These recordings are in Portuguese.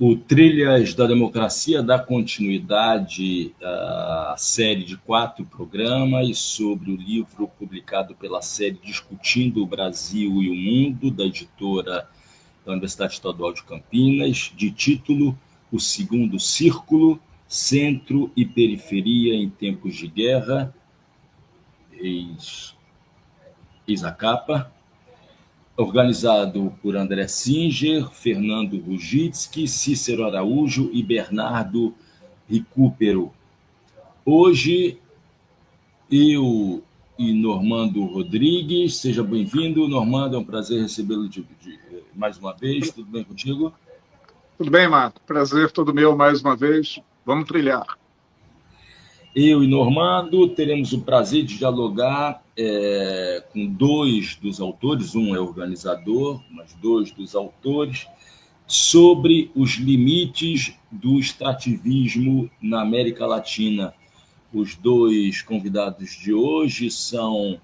O Trilhas da Democracia dá continuidade à série de 4 programas sobre o livro publicado pela série Discutindo o Brasil e o Mundo, da editora da Universidade Estadual de Campinas, de título O Segundo Círculo, Centro e Periferia em Tempos de Guerra, eis a capa, organizado por André Singer, Fernando Rujitsky, Cícero Araújo e Bernardo Recupero. Hoje, eu e Normando Rodrigues. Seja bem-vindo, Normando, é um prazer recebê-lo mais uma vez. Tudo bem contigo? Tudo bem, Marco. Prazer todo meu mais uma vez. Vamos trilhar. Eu e Normando teremos o prazer de dialogar com 2 dos autores, um é organizador, mas 2 dos autores, sobre os limites do extrativismo na América Latina. Os 2 convidados de hoje são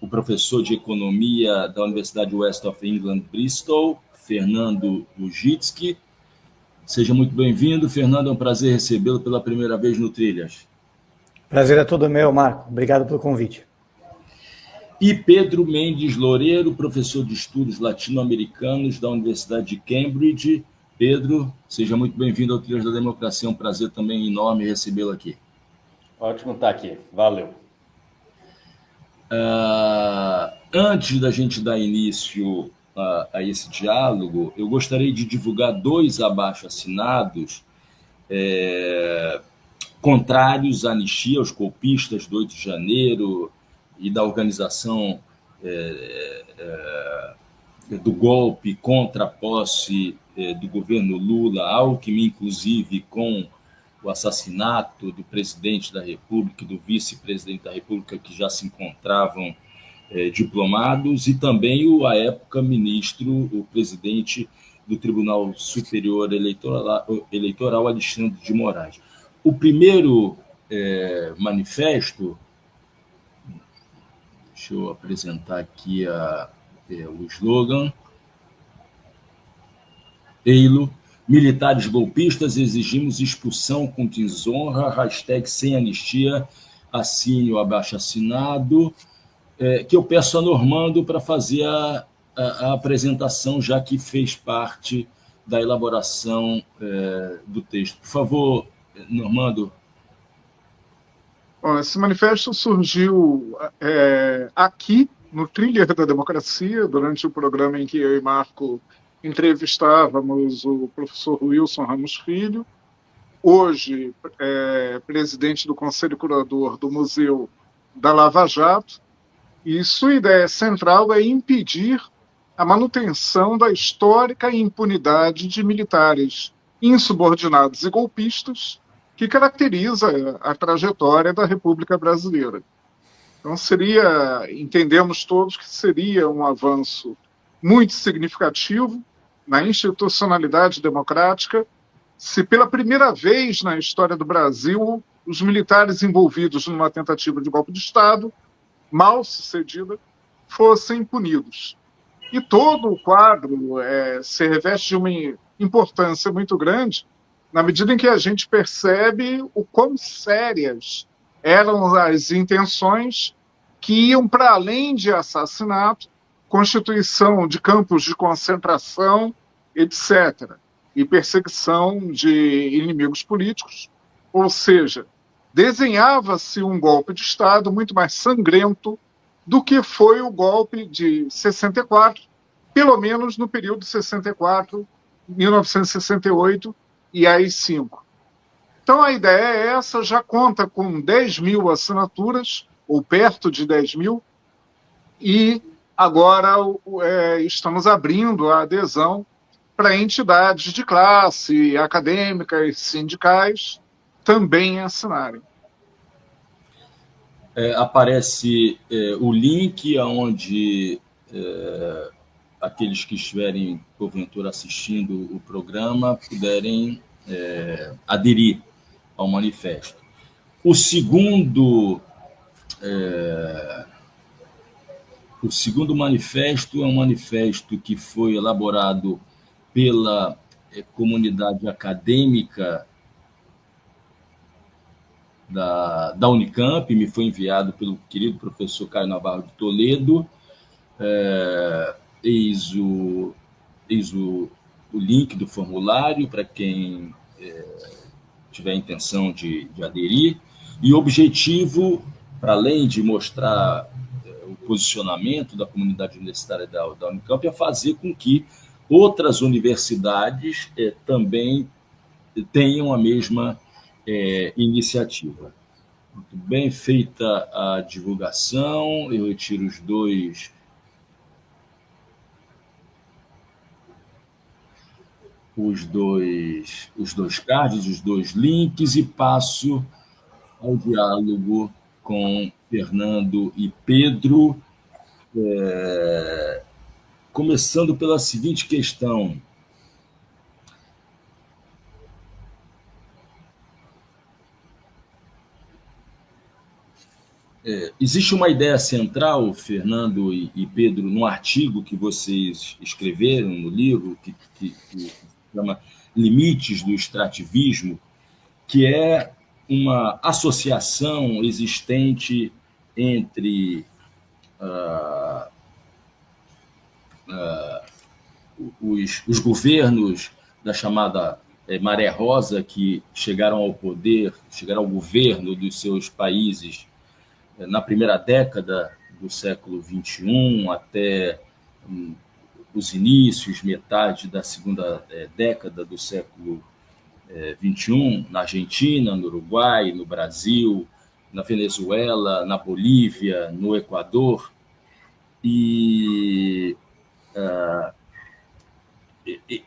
o professor de Economia da Universidade West of England, Bristol, Fernando Rujitsky. Seja muito bem-vindo, Fernando, é um prazer recebê-lo pela primeira vez no Trilhas. Prazer é todo meu, Marco. Obrigado pelo convite. E Pedro Mendes Loureiro, professor de Estudos Latino-Americanos da Universidade de Cambridge. Pedro, seja muito bem-vindo ao Trilhas da Democracia. É um prazer também enorme recebê-lo aqui. Ótimo estar aqui. Valeu. Antes da gente dar início a esse diálogo, eu gostaria de divulgar 2 abaixo-assinados contrários à anistia aos golpistas do 8 de janeiro e da organização do golpe contra a posse do governo Lula-Alckmin, inclusive com o assassinato do presidente da República e do vice-presidente da República, que já se encontravam diplomados, e também à época, o presidente do Tribunal Superior Eleitoral, Alexandre de Moraes. O primeiro manifesto, deixa eu apresentar aqui o slogan, Eilo, militares golpistas, exigimos expulsão com desonra, #sem anistia, assine o abaixo-assinado, que eu peço a Normando para fazer a apresentação, já que fez parte da elaboração do texto. Por favor, Normando. Bom, esse manifesto surgiu aqui, no Trilha da Democracia, durante o programa em que eu e Marco entrevistávamos o professor Wilson Ramos Filho, hoje presidente do Conselho Curador do Museu da Lava Jato, e sua ideia central é impedir a manutenção da histórica impunidade de militares insubordinados e golpistas que caracteriza a trajetória da República Brasileira. Então entendemos todos que seria um avanço muito significativo na institucionalidade democrática se pela primeira vez na história do Brasil os militares envolvidos numa tentativa de golpe de Estado, mal sucedida, fossem punidos. E todo o quadro se reveste de uma importância muito grande na medida em que a gente percebe o quão sérias eram as intenções que iam para além de assassinato, constituição de campos de concentração, etc., e perseguição de inimigos políticos. Ou seja, desenhava-se um golpe de Estado muito mais sangrento do que foi o golpe de 64, pelo menos no período 64, 1968 e AI-5. Então a ideia é essa, já conta com 10 mil assinaturas, ou perto de 10 mil, e agora estamos abrindo a adesão para entidades de classe, acadêmicas, sindicais, também assinarem. Aparece o link onde aqueles que estiverem, porventura, assistindo o programa puderem aderir ao manifesto. O segundo manifesto é um manifesto que foi elaborado pela comunidade acadêmica da Unicamp, me foi enviado pelo querido professor Caio Navarro de Toledo. Eis o link do formulário para quem tiver a intenção de aderir. E o objetivo, para além de mostrar o posicionamento da comunidade universitária da Unicamp, é fazer com que outras universidades também tenham a mesma iniciativa. Muito bem, feita a divulgação, eu retiro os dois cards, os dois links, e passo ao diálogo com Fernando e Pedro, começando pela seguinte questão. Existe uma ideia central, Fernando e Pedro, no artigo que vocês escreveram no livro, que se chama Limites do Extrativismo, que é uma associação existente entre os governos da chamada Maré Rosa, que chegaram ao poder, chegaram ao governo dos seus países na primeira década do século XXI, até os inícios, metade da segunda década do século XXI, na Argentina, no Uruguai, no Brasil, na Venezuela, na Bolívia, no Equador. E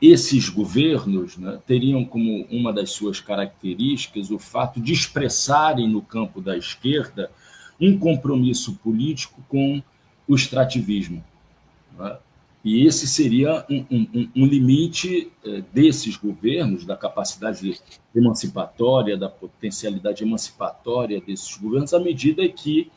esses governos, né, teriam como uma das suas características o fato de expressarem no campo da esquerda um compromisso político com o extrativismo, né? E esse seria um limite desses governos, da capacidade emancipatória, da potencialidade emancipatória desses governos, à medida que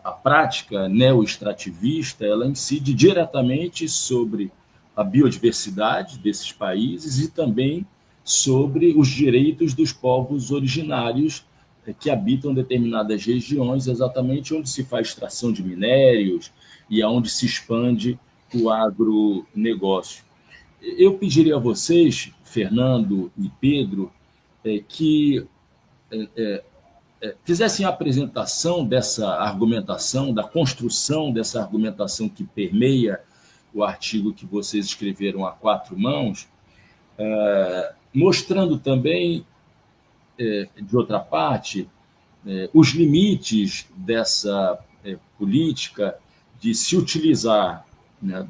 a prática neo-extrativista ela incide diretamente sobre a biodiversidade desses países e também sobre os direitos dos povos originários que habitam determinadas regiões, exatamente onde se faz extração de minérios e aonde se expande o agronegócio. Eu pediria a vocês, Fernando e Pedro, que fizessem a apresentação dessa argumentação, da construção dessa argumentação que permeia o artigo que vocês escreveram a quatro mãos, mostrando também, de outra parte, os limites dessa política de se utilizar, né,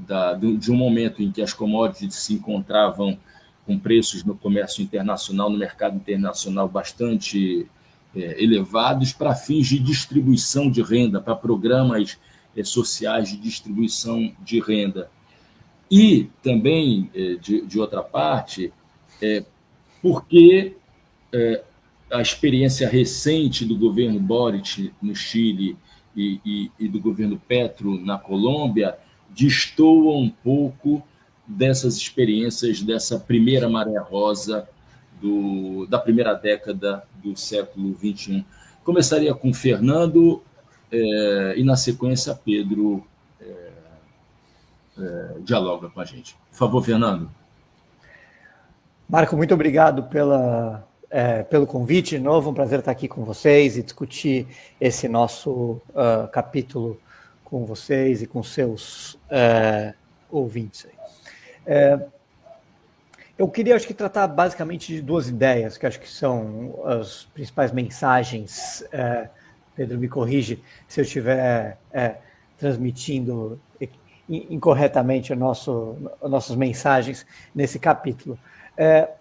de um momento em que as commodities se encontravam com preços no comércio internacional, no mercado internacional bastante elevados, para fins de distribuição de renda, para programas sociais de distribuição de renda. E também, de outra parte, porque a experiência recente do governo Boric no Chile e do governo Petro na Colômbia destoa um pouco dessas experiências dessa primeira maré rosa da primeira década do século XXI. Começaria com Fernando e, na sequência, Pedro dialoga com a gente. Por favor, Fernando. Marco, muito obrigado pelo convite. De novo, um prazer estar aqui com vocês e discutir esse nosso capítulo com vocês e com seus ouvintes. Eu queria, acho que, tratar basicamente de duas ideias, que acho que são as principais mensagens. Pedro, me corrige se eu estiver transmitindo incorretamente nossas mensagens nesse capítulo.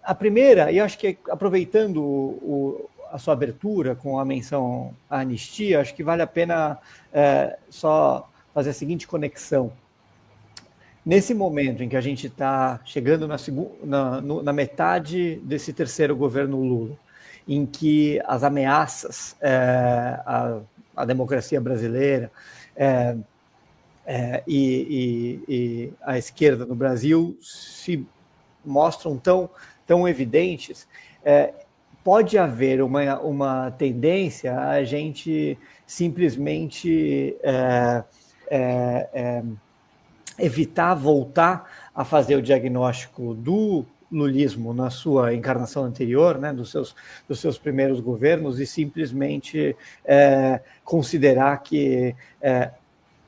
A primeira, e acho que aproveitando a sua abertura com a menção à anistia, acho que vale a pena só fazer a seguinte conexão. Nesse momento em que a gente está chegando na metade desse terceiro governo Lula, em que as ameaças à democracia brasileira e à esquerda no Brasil se mostram tão evidentes, pode haver uma tendência a gente simplesmente evitar voltar a fazer o diagnóstico do lulismo na sua encarnação anterior, né, dos seus primeiros governos, e simplesmente considerar que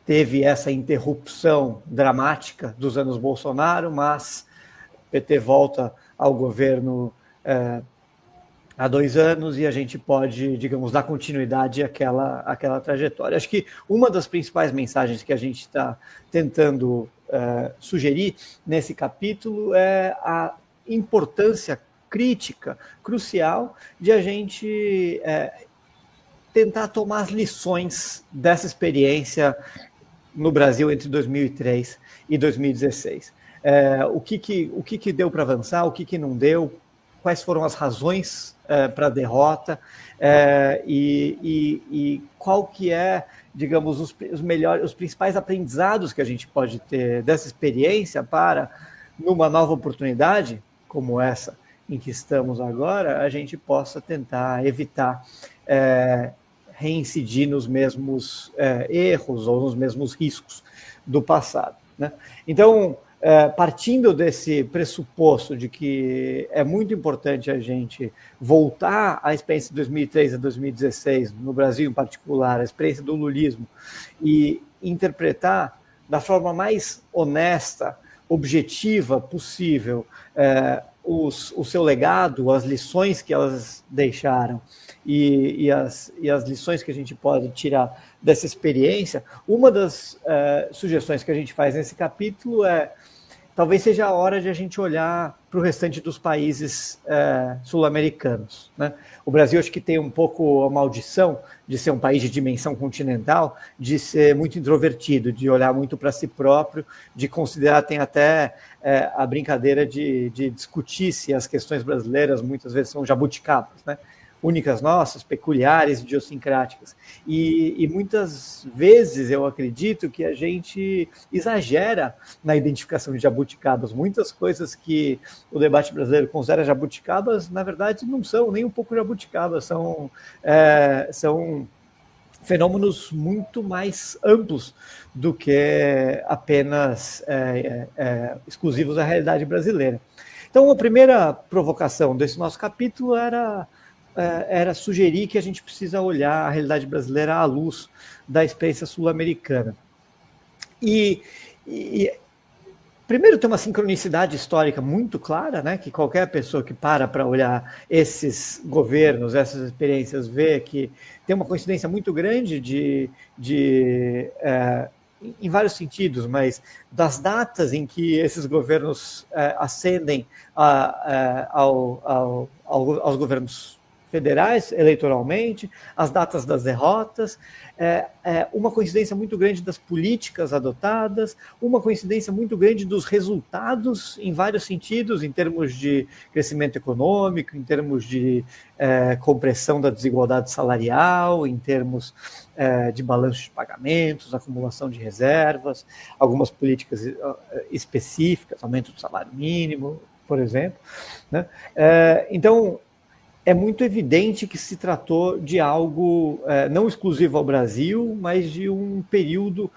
teve essa interrupção dramática dos anos Bolsonaro, mas o PT volta ao governo há 2 anos e a gente pode, digamos, dar continuidade àquela trajetória. Acho que uma das principais mensagens que a gente está tentando sugerir nesse capítulo é a importância crítica, crucial, de a gente tentar tomar as lições dessa experiência no Brasil entre 2003 e 2016. O que deu para avançar, o que não deu, quais foram as razões para a derrota e qual que é, digamos, os principais aprendizados que a gente pode ter dessa experiência para, numa nova oportunidade, como essa em que estamos agora, a gente possa tentar evitar reincidir nos mesmos erros ou nos mesmos riscos do passado, né? Então, partindo desse pressuposto de que é muito importante a gente voltar à experiência de 2003 a 2016, no Brasil em particular, a experiência do lulismo, e interpretar da forma mais honesta, objetiva possível o seu legado, as lições que elas deixaram e as lições que a gente pode tirar dessa experiência, uma das sugestões que a gente faz nesse capítulo talvez seja a hora de a gente olhar para o restante dos países sul-americanos, né? O Brasil acho que tem um pouco a maldição de ser um país de dimensão continental, de ser muito introvertido, de olhar muito para si próprio, de considerar, tem até a brincadeira de discutir se as questões brasileiras muitas vezes são jabuticabas, né? Únicas nossas, peculiares, idiosincráticas. E muitas vezes eu acredito que a gente exagera na identificação de jabuticabas. Muitas coisas que o debate brasileiro considera jabuticabas, na verdade, não são nem um pouco jabuticabas, são fenômenos muito mais amplos do que apenas exclusivos da realidade brasileira. Então, a primeira provocação desse nosso capítulo era sugerir que a gente precisa olhar a realidade brasileira à luz da experiência sul-americana. E primeiro, tem uma sincronicidade histórica muito clara, né, que qualquer pessoa que para olhar esses governos, essas experiências, vê que tem uma coincidência muito grande em vários sentidos, mas das datas em que esses governos ascendem aos governos federais, eleitoralmente, as datas das derrotas, uma coincidência muito grande das políticas adotadas, uma coincidência muito grande dos resultados em vários sentidos, em termos de crescimento econômico, em termos de compressão da desigualdade salarial, em termos de balanço de pagamentos, acumulação de reservas, algumas políticas específicas, aumento do salário mínimo, por exemplo, né? Então, é muito evidente que se tratou de algo não exclusivo ao Brasil, mas de um período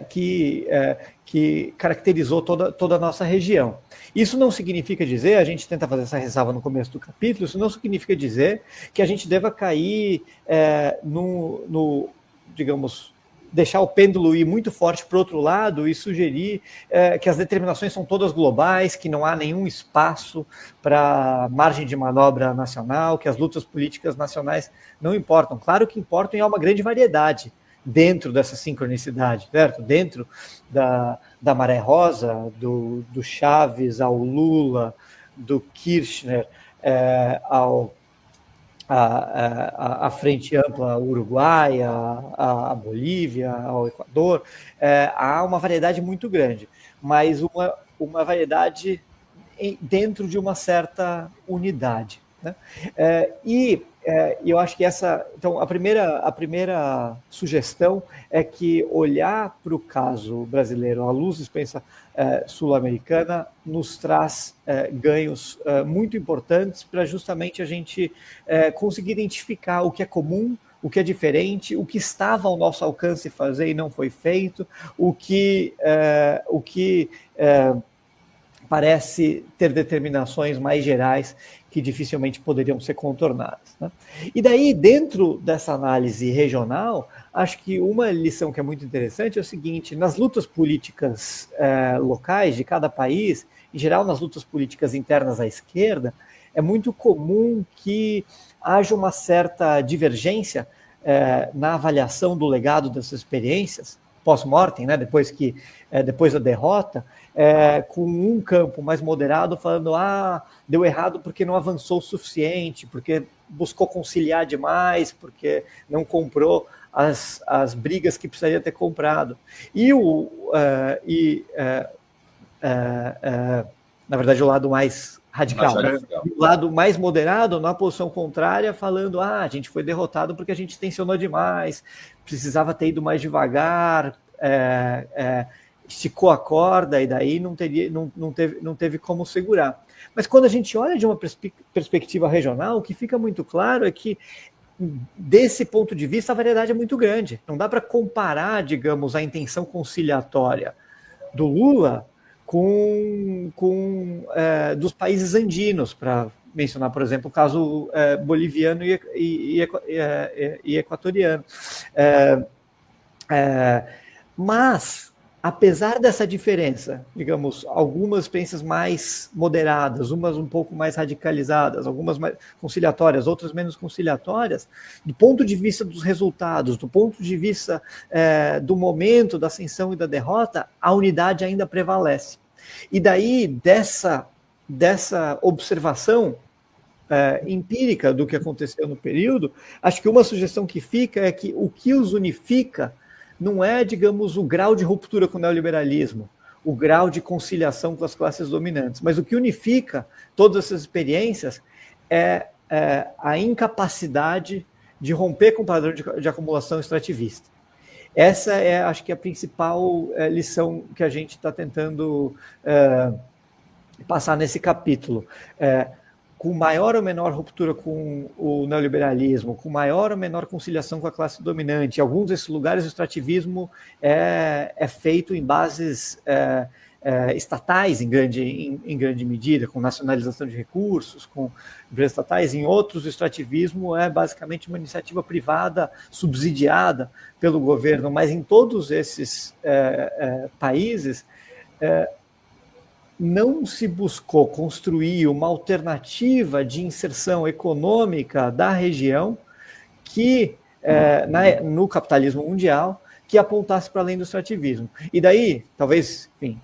que caracterizou toda a nossa região. Isso não significa dizer, a gente tenta fazer essa ressalva no começo do capítulo, isso não significa dizer que a gente deva cair digamos, deixar o pêndulo ir muito forte para o outro lado e sugerir que as determinações são todas globais, que não há nenhum espaço para margem de manobra nacional, que as lutas políticas nacionais não importam. Claro que importam e há uma grande variedade dentro dessa sincronicidade, certo? Dentro da Maré Rosa, do Chaves ao Lula, do Kirchner a Frente Ampla Uruguaia, a Bolívia, ao Equador, há uma variedade muito grande, mas uma variedade dentro de uma certa unidade, né? E E eu acho que então, a primeira sugestão é que olhar para o caso brasileiro à luz da experiência sul-americana nos traz ganhos muito importantes para justamente a gente conseguir identificar o que é comum, o que é diferente, o que estava ao nosso alcance fazer e não foi feito, o que parece ter determinações mais gerais que dificilmente poderiam ser contornadas, né? E daí, dentro dessa análise regional, acho que uma lição que é muito interessante é o seguinte: nas lutas políticas locais de cada país, em geral nas lutas políticas internas à esquerda, é muito comum que haja uma certa divergência na avaliação do legado dessas experiências pós-mortem, né, depois da derrota, com um campo mais moderado falando deu errado porque não avançou o suficiente, porque buscou conciliar demais, porque não comprou as brigas que precisaria ter comprado. Na verdade, o lado mais radical. O lado mais moderado, na posição contrária, falando a gente foi derrotado porque a gente tensionou demais, precisava ter ido mais devagar, esticou a corda e daí não teve como segurar. Mas quando a gente olha de uma perspectiva regional, o que fica muito claro é que, desse ponto de vista, a variedade é muito grande. Não dá para comparar, digamos, a intenção conciliatória do Lula dos países andinos, para mencionar, por exemplo, o caso boliviano e equatoriano. Mas, apesar dessa diferença, digamos, algumas experiências mais moderadas, umas um pouco mais radicalizadas, algumas mais conciliatórias, outras menos conciliatórias, do ponto de vista dos resultados, do ponto de vista do momento da ascensão e da derrota, a unidade ainda prevalece. E daí, dessa observação empírica do que aconteceu no período, acho que uma sugestão que fica é que o que os unifica não é, digamos, o grau de ruptura com o neoliberalismo, o grau de conciliação com as classes dominantes, mas o que unifica todas essas experiências é a incapacidade de romper com o padrão de acumulação extrativista. Essa acho que, a principal lição que a gente está tentando passar nesse capítulo. Com maior ou menor ruptura com o neoliberalismo, com maior ou menor conciliação com a classe dominante, em alguns desses lugares o extrativismo é feito em bases estatais em grande medida, com nacionalização de recursos, com empresas estatais. Em outros, o extrativismo é basicamente uma iniciativa privada subsidiada pelo governo, mas em todos esses países não se buscou construir uma alternativa de inserção econômica da região que, no capitalismo mundial, que apontasse para além do extrativismo. E daí, talvez, enfim,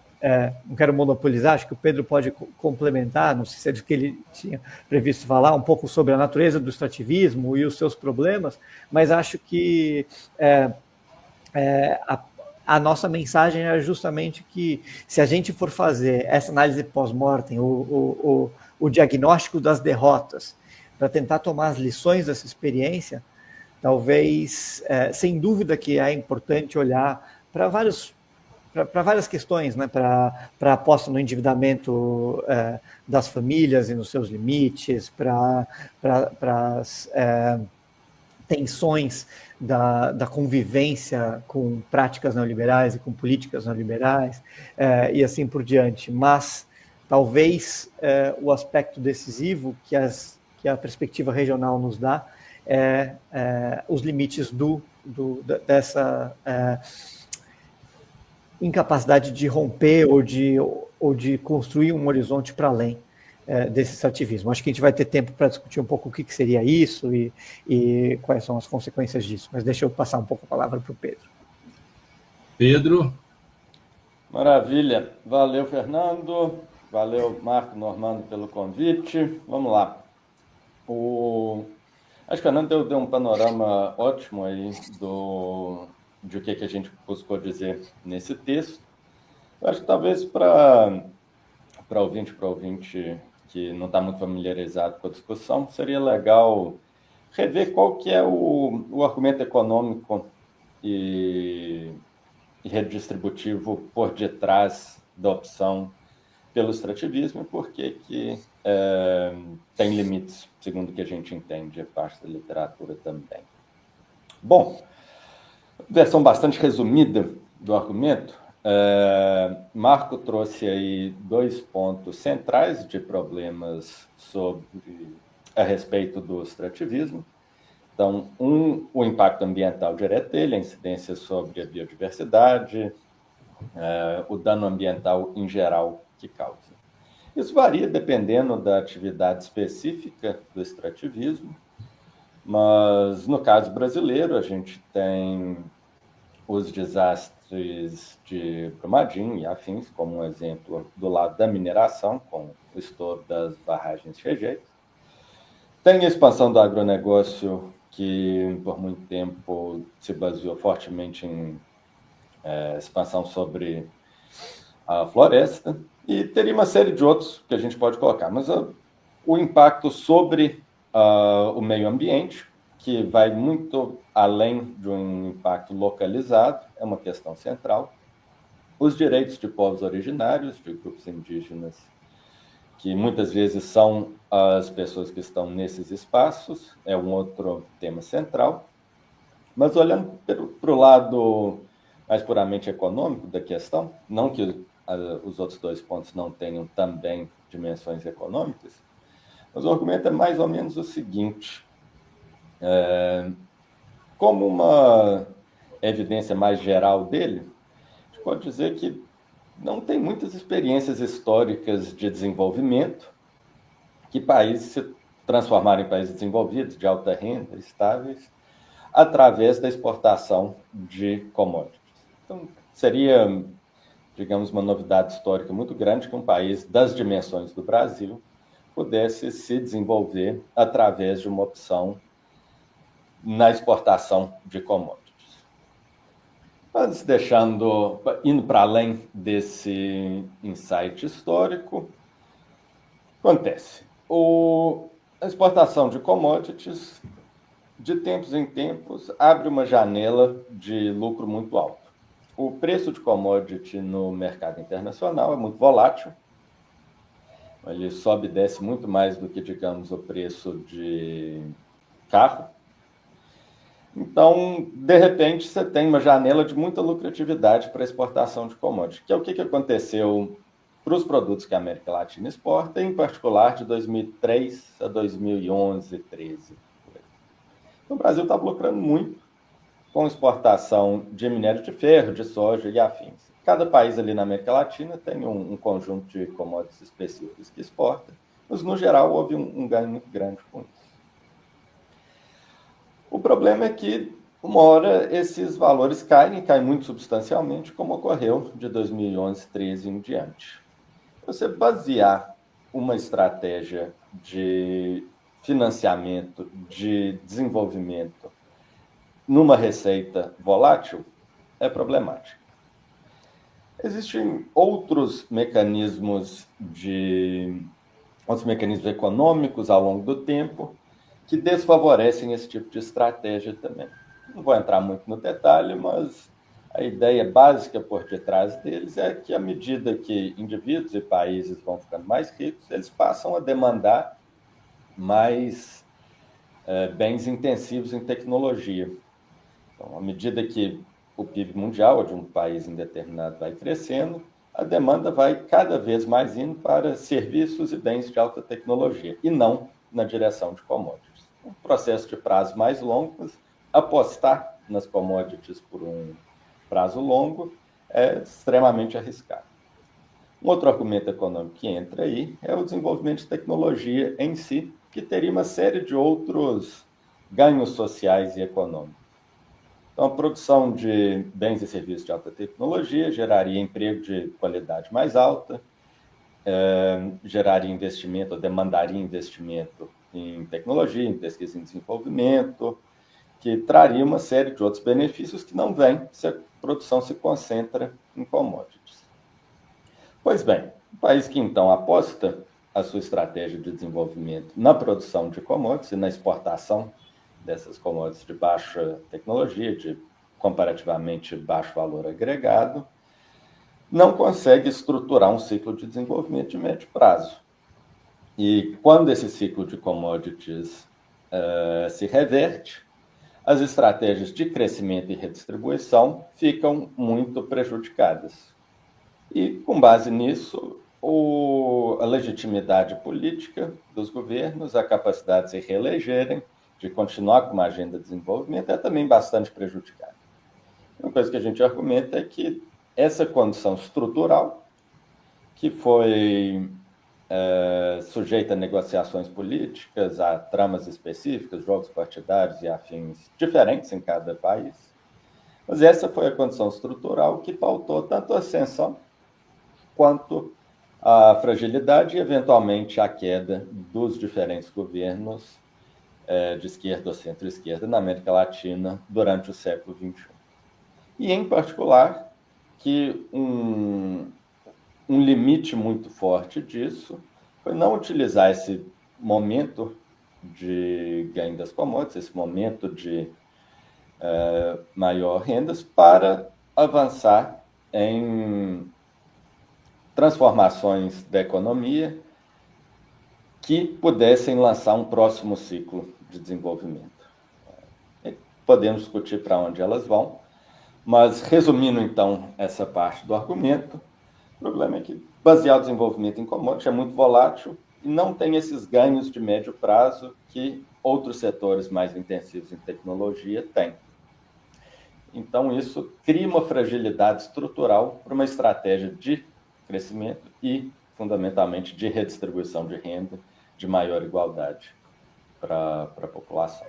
não quero monopolizar, acho que o Pedro pode complementar, não sei se é do que ele tinha previsto falar, um pouco sobre a natureza do extrativismo e os seus problemas, mas acho que a nossa mensagem é justamente que, se a gente for fazer essa análise pós-mortem, o diagnóstico das derrotas, para tentar tomar as lições dessa experiência, talvez, sem dúvida que é importante olhar para várias questões, né? Para a aposta no endividamento das famílias e nos seus limites, para as tensões da convivência com práticas neoliberais e com políticas neoliberais, e assim por diante. Mas talvez o aspecto decisivo que a perspectiva regional nos dá é os limites dessa incapacidade de romper ou de construir um horizonte para além desse extrativismo. Acho que a gente vai ter tempo para discutir um pouco o que seria isso e quais são as consequências disso, mas deixa eu passar um pouco a palavra para o Pedro. Pedro? Maravilha. Valeu, Fernando. Valeu, Marco Normando, pelo convite. Vamos lá. Acho que o Fernando deu um panorama ótimo aí de o que a gente buscou dizer nesse texto. Eu acho que talvez para ouvinte que não está muito familiarizado com a discussão, seria legal rever qual que é o argumento econômico e redistributivo por detrás da opção pelo extrativismo, porque que tem limites, segundo o que a gente entende, parte da literatura também. Bom, versão bastante resumida do argumento. Marco trouxe aí 2 pontos centrais de problemas a respeito do extrativismo. Então, o impacto ambiental direto dele, a incidência sobre a biodiversidade, o dano ambiental em geral que causa. Isso varia dependendo da atividade específica do extrativismo, mas no caso brasileiro a gente tem os desastres de Brumadinho e afins, como um exemplo do lado da mineração, com o estouro das barragens de rejeitos. Tem a expansão do agronegócio, que por muito tempo se baseou fortemente em expansão sobre a floresta, e teria uma série de outros que a gente pode colocar, mas o impacto sobre o meio ambiente, que vai muito além de um impacto localizado, é uma questão central. Os direitos de povos originários, de grupos indígenas, que muitas vezes são as pessoas que estão nesses espaços, é um outro tema central. Mas olhando para o lado mais puramente econômico da questão, não que os outros 2 pontos não tenham também dimensões econômicas, mas o argumento é mais ou menos o seguinte: como uma evidência mais geral dele, a gente pode dizer que não tem muitas experiências históricas de desenvolvimento que países se transformaram em países desenvolvidos, de alta renda, estáveis, através da exportação de commodities. Então, seria, digamos, uma novidade histórica muito grande que um país das dimensões do Brasil pudesse se desenvolver através de uma opção na exportação de commodities. Mas indo para além desse insight histórico, acontece. A exportação de commodities, de tempos em tempos, abre uma janela de lucro muito alto. O preço de commodity no mercado internacional é muito volátil. Ele sobe e desce muito mais do que, digamos, o preço de carro. Então, de repente, você tem uma janela de muita lucratividade para a exportação de commodities, que é o que aconteceu para os produtos que a América Latina exporta, em particular de 2003 a 2011, 2013. Então, o Brasil estava lucrando muito com exportação de minério de ferro, de soja e afins. Cada país ali na América Latina tem um conjunto de commodities específicos que exporta, mas, no geral, houve um ganho muito grande com isso. O problema é que, uma hora, esses valores caem muito substancialmente, como ocorreu de 2011, 2013 em diante. Você basear uma estratégia de financiamento, de desenvolvimento, numa receita volátil é problemático. Existem outros mecanismos econômicos ao longo do tempo que desfavorecem esse tipo de estratégia também. Não vou entrar muito no detalhe, mas a ideia básica por detrás deles é que, à medida que indivíduos e países vão ficando mais ricos, eles passam a demandar mais bens intensivos em tecnologia. Então, à medida que o PIB mundial ou de um país indeterminado vai crescendo, a demanda vai cada vez mais indo para serviços e bens de alta tecnologia, e não na direção de commodities. Um processo de prazo mais longo, mas apostar nas commodities por um prazo longo é extremamente arriscado. Um outro argumento econômico que entra aí é o desenvolvimento de tecnologia em si, que teria uma série de outros ganhos sociais e econômicos. Então, a produção de bens e serviços de alta tecnologia geraria emprego de qualidade mais alta, geraria investimento, ou demandaria investimento em tecnologia, em pesquisa e desenvolvimento, que traria uma série de outros benefícios que não vêm se a produção se concentra em commodities. Pois bem, o país que então aposta a sua estratégia de desenvolvimento na produção de commodities e na exportação dessas commodities de baixa tecnologia, de comparativamente baixo valor agregado, não consegue estruturar um ciclo de desenvolvimento de médio prazo. E quando esse ciclo de commodities se reverte, as estratégias de crescimento e redistribuição ficam muito prejudicadas. E, com base nisso, a legitimidade política dos governos, a capacidade de se reelegerem, de continuar com uma agenda de desenvolvimento, é também bastante prejudicada. Uma coisa que a gente argumenta é que essa condição estrutural, que foi sujeita a negociações políticas, a tramas específicas, jogos partidários e afins diferentes em cada país, mas essa foi a condição estrutural que pautou tanto a ascensão quanto a fragilidade e, eventualmente, a queda dos diferentes governos de esquerda ou centro-esquerda na América Latina durante o século XXI. E, em particular, que um limite muito forte disso foi não utilizar esse momento de ganho das commodities, esse momento de maior rendas, para avançar em transformações da economia que pudessem lançar um próximo ciclo de desenvolvimento. Podemos discutir para onde elas vão, mas, resumindo, então, essa parte do argumento, o problema é que basear o desenvolvimento em commodities é muito volátil e não tem esses ganhos de médio prazo que outros setores mais intensivos em tecnologia têm. Então, isso cria uma fragilidade estrutural para uma estratégia de crescimento e, fundamentalmente, de redistribuição de renda, de maior igualdade para a população.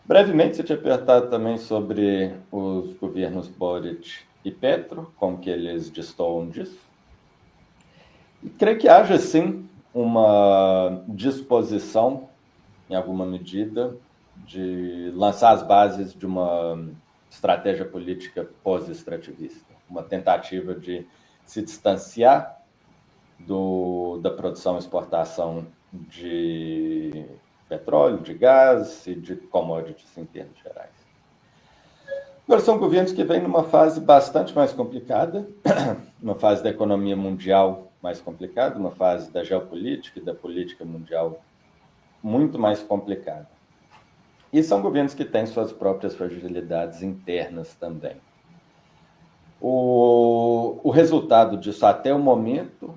Brevemente, você tinha perguntado também sobre os governos Boric e Petro, como que eles destoam disso. E creio que haja, sim, uma disposição, em alguma medida, de lançar as bases de uma estratégia política pós-extrativista, uma tentativa de se distanciar da produção e exportação de petróleo, de gás e de commodities em termos gerais. Agora, são governos que vêm numa fase bastante mais complicada, uma fase da economia mundial mais complicada, uma fase da geopolítica e da política mundial muito mais complicada. E são governos que têm suas próprias fragilidades internas também. O resultado disso, até o momento,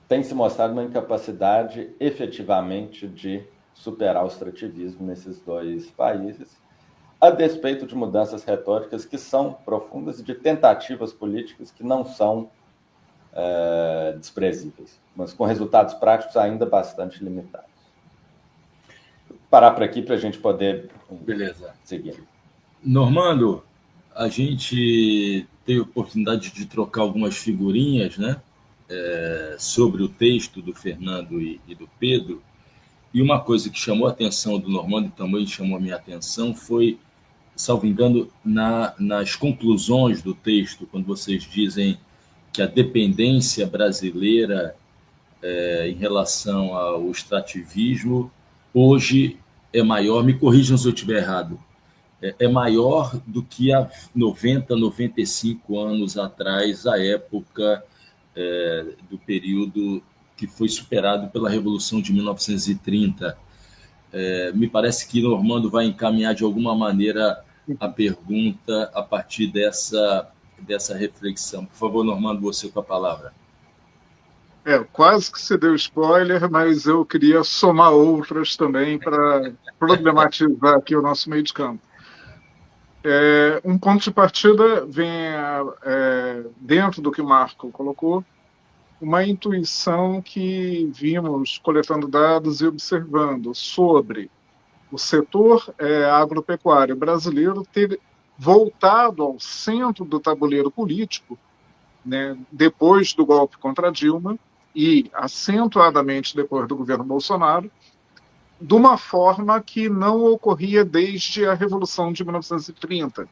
tem se mostrado uma incapacidade efetivamente de superar o extrativismo nesses dois países, a despeito de mudanças retóricas que são profundas e de tentativas políticas que não são desprezíveis, mas com resultados práticos ainda bastante limitados. Vou parar por aqui para a gente poder seguir. Normando, a gente teve a oportunidade de trocar algumas figurinhas, né, sobre o texto do Fernando e do Pedro, e uma coisa que chamou a atenção do Normando e também chamou a minha atenção foi, salvo engano, nas conclusões do texto, quando vocês dizem que a dependência brasileira em relação ao extrativismo hoje é maior, me corrijam se eu estiver errado, é maior do que há 90, 95 anos atrás, a época do período que foi superado pela Revolução de 1930. Me parece que Normando vai encaminhar de alguma maneira a pergunta a partir dessa reflexão. Por favor, Normando, você com a palavra. Quase que você deu spoiler, mas eu queria somar outras também para problematizar aqui o nosso meio de campo. Um ponto de partida vem dentro do que o Marco colocou, uma intuição que vimos coletando dados e observando sobre o setor agropecuário brasileiro ter voltado ao centro do tabuleiro político, né, depois do golpe contra Dilma e acentuadamente depois do governo Bolsonaro, de uma forma que não ocorria desde a Revolução de 1930.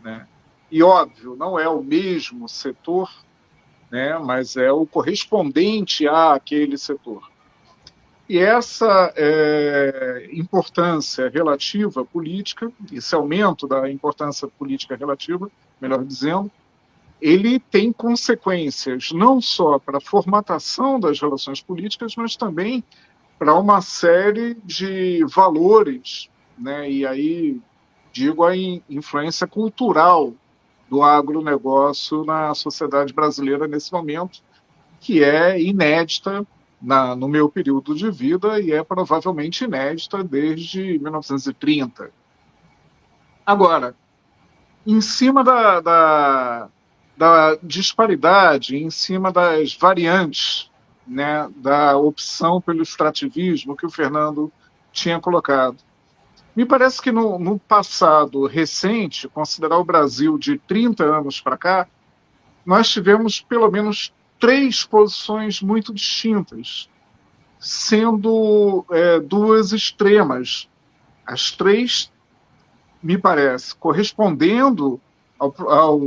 Né? E, óbvio, não é o mesmo setor, né, mas é o correspondente àquele setor. E essa importância relativa política, esse aumento da importância política relativa, melhor dizendo, ele tem consequências não só para a formatação das relações políticas, mas também para uma série de valores, né? E aí digo a influência cultural do agronegócio na sociedade brasileira nesse momento, que é inédita no meu período de vida e é provavelmente inédita desde 1930. Agora, em cima da disparidade, em cima das variantes, né, da opção pelo extrativismo que o Fernando tinha colocado, me parece que no passado recente, considerar o Brasil de 30 anos para cá, nós tivemos pelo menos 3 posições muito distintas, sendo duas extremas. As 3, me parece, correspondendo ao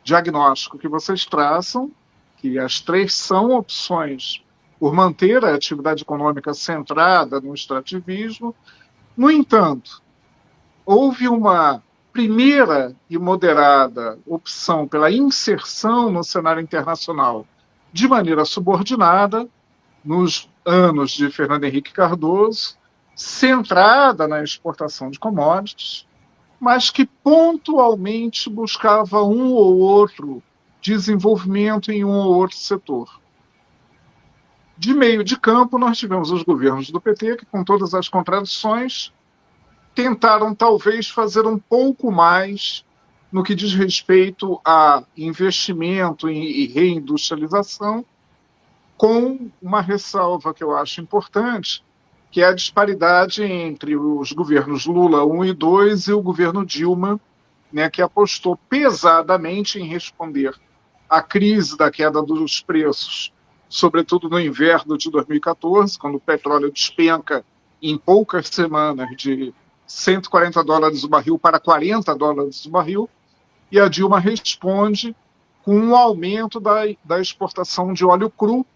diagnóstico que vocês traçam, que as 3 são opções por manter a atividade econômica centrada no extrativismo. No entanto, houve uma primeira e moderada opção pela inserção no cenário internacional de maneira subordinada, nos anos de Fernando Henrique Cardoso, centrada na exportação de commodities, mas que pontualmente buscava um ou outro desenvolvimento em um ou outro setor. De meio de campo, nós tivemos os governos do PT, que, com todas as contradições, tentaram talvez fazer um pouco mais no que diz respeito a investimento e reindustrialização, com uma ressalva que eu acho importante, que é a disparidade entre os governos Lula 1 e 2 e o governo Dilma, né, que apostou pesadamente em responder à crise da queda dos preços, sobretudo no inverno de 2014, quando o petróleo despenca em poucas semanas de $140 o barril para $40 o barril, e a Dilma responde com um aumento da exportação de óleo cru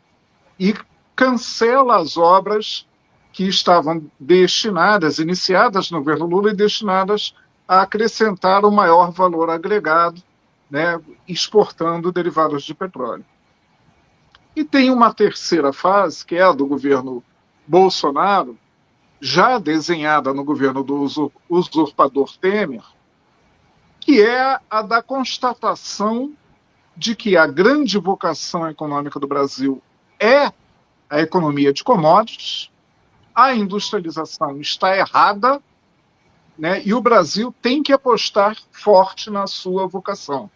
e cancela as obras que estavam destinadas, iniciadas no governo Lula e destinadas a acrescentar um maior valor agregado, né, exportando derivados de petróleo. E tem uma terceira fase, que é a do governo Bolsonaro, já desenhada no governo do usurpador Temer, que é a da constatação de que a grande vocação econômica do Brasil é a economia de commodities, a industrialização está errada, né, e o Brasil tem que apostar forte na sua vocação.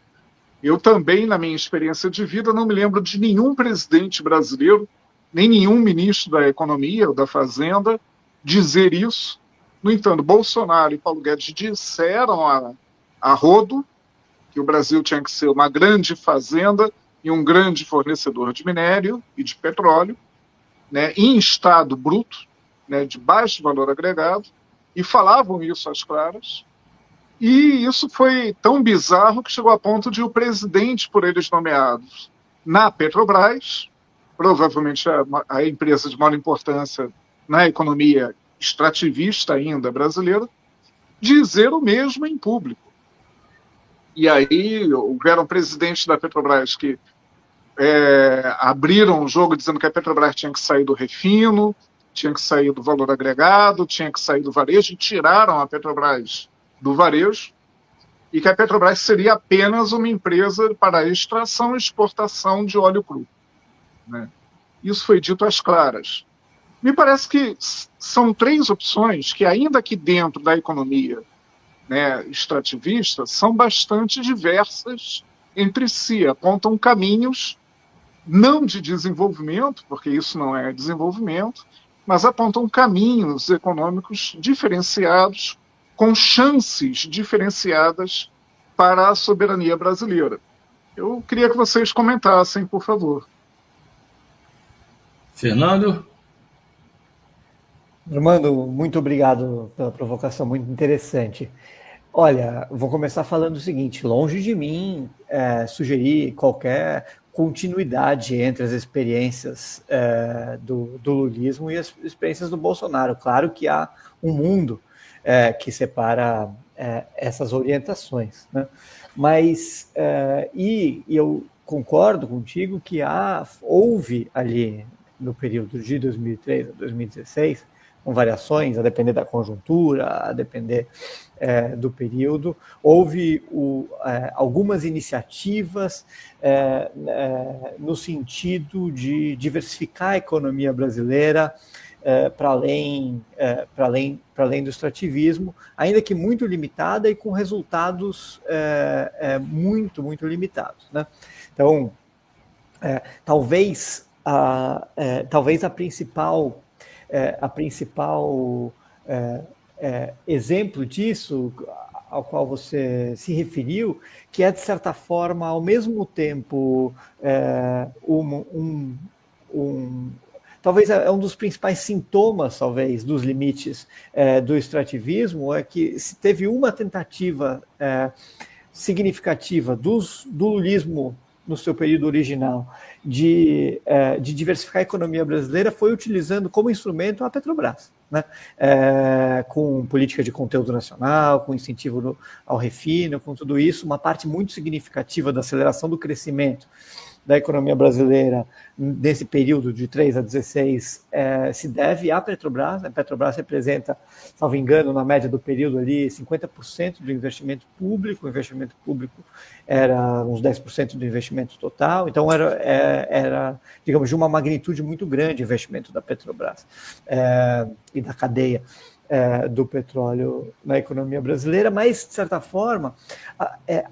Eu também, na minha experiência de vida, não me lembro de nenhum presidente brasileiro, nem nenhum ministro da Economia ou da Fazenda dizer isso. No entanto, Bolsonaro e Paulo Guedes disseram a rodo que o Brasil tinha que ser uma grande fazenda e um grande fornecedor de minério e de petróleo, né, em estado bruto, né, de baixo valor agregado, e falavam isso às claras. E isso foi tão bizarro que chegou a ponto de o presidente por eles nomeados na Petrobras, provavelmente a empresa de maior importância na economia extrativista ainda brasileira, dizer o mesmo em público. E aí houveram presidentes da Petrobras que abriram o jogo dizendo que a Petrobras tinha que sair do refino, tinha que sair do valor agregado, tinha que sair do varejo, e tiraram a Petrobras do varejo, e que a Petrobras seria apenas uma empresa para extração e exportação de óleo cru, né? Isso foi dito às claras. Me parece que são 3 opções que, ainda que dentro da economia, né, extrativista, são bastante diversas entre si, apontam caminhos não de desenvolvimento, porque isso não é desenvolvimento, mas apontam caminhos econômicos diferenciados, com chances diferenciadas para a soberania brasileira. Eu queria que vocês comentassem, por favor. Fernando? Armando, muito obrigado pela provocação, muito interessante. Olha, vou começar falando o seguinte: longe de mim sugerir qualquer continuidade entre as experiências do lulismo e as experiências do Bolsonaro. Claro que há um mundo que separa essas orientações, né? Mas, e eu concordo contigo que houve ali, no período de 2003 a 2016, com variações, a depender da conjuntura, a depender do período, houve algumas iniciativas no sentido de diversificar a economia brasileira para além do extrativismo, ainda que muito limitada e com resultados muito, muito limitados, né? Então, talvez a principal exemplo disso, ao qual você se referiu, que é, de certa forma, ao mesmo tempo, talvez é um dos principais sintomas, talvez, dos limites do extrativismo, é que se teve uma tentativa significativa do lulismo no seu período original, de diversificar a economia brasileira, foi utilizando como instrumento a Petrobras, né? Com política de conteúdo nacional, com incentivo ao refino, com tudo isso, uma parte muito significativa da aceleração do crescimento da economia brasileira nesse período de 3 a 16 se deve à Petrobras. A Petrobras representa, salvo engano, na média do período ali, 50% do investimento público. O investimento público era uns 10% do investimento total, então era, digamos, de uma magnitude muito grande o investimento da Petrobras e da cadeia do petróleo na economia brasileira, mas, de certa forma,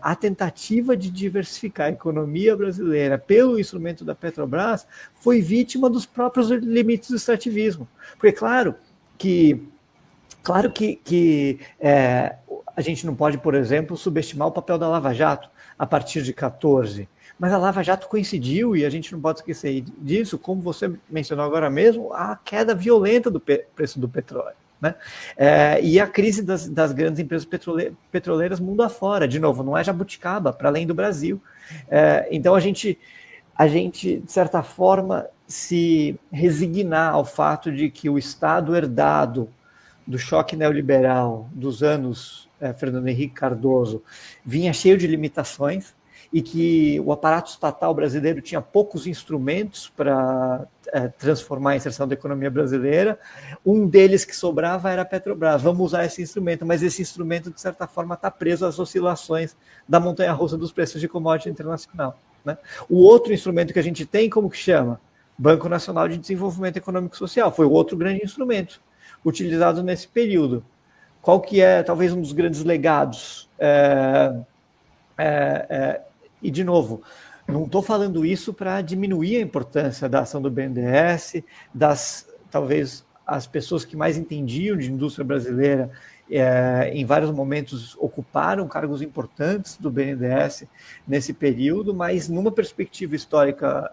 a tentativa de diversificar a economia brasileira pelo instrumento da Petrobras foi vítima dos próprios limites do extrativismo. Porque, claro que a gente não pode, por exemplo, subestimar o papel da Lava Jato a partir de 14, mas a Lava Jato coincidiu, e a gente não pode esquecer disso, como você mencionou agora mesmo, a queda violenta do preço do petróleo, né? E a crise das grandes empresas petroleiras mundo afora. De novo, não é jabuticaba, para além do Brasil. Então a gente, de certa forma, se resignar ao fato de que o Estado herdado do choque neoliberal dos anos Fernando Henrique Cardoso vinha cheio de limitações, e que o aparato estatal brasileiro tinha poucos instrumentos para transformar a inserção da economia brasileira. Um deles que sobrava era a Petrobras. Vamos usar esse instrumento, mas esse instrumento, de certa forma, está preso às oscilações da montanha-russa dos preços de commodity internacional, né? O outro instrumento que a gente tem, como que chama? Banco Nacional de Desenvolvimento Econômico e Social. Foi o outro grande instrumento utilizado nesse período. Qual que é, talvez, um dos grandes legados? E, de novo, não estou falando isso para diminuir a importância da ação do BNDES, talvez as pessoas que mais entendiam de indústria brasileira, em vários momentos ocuparam cargos importantes do BNDES nesse período, mas numa perspectiva histórica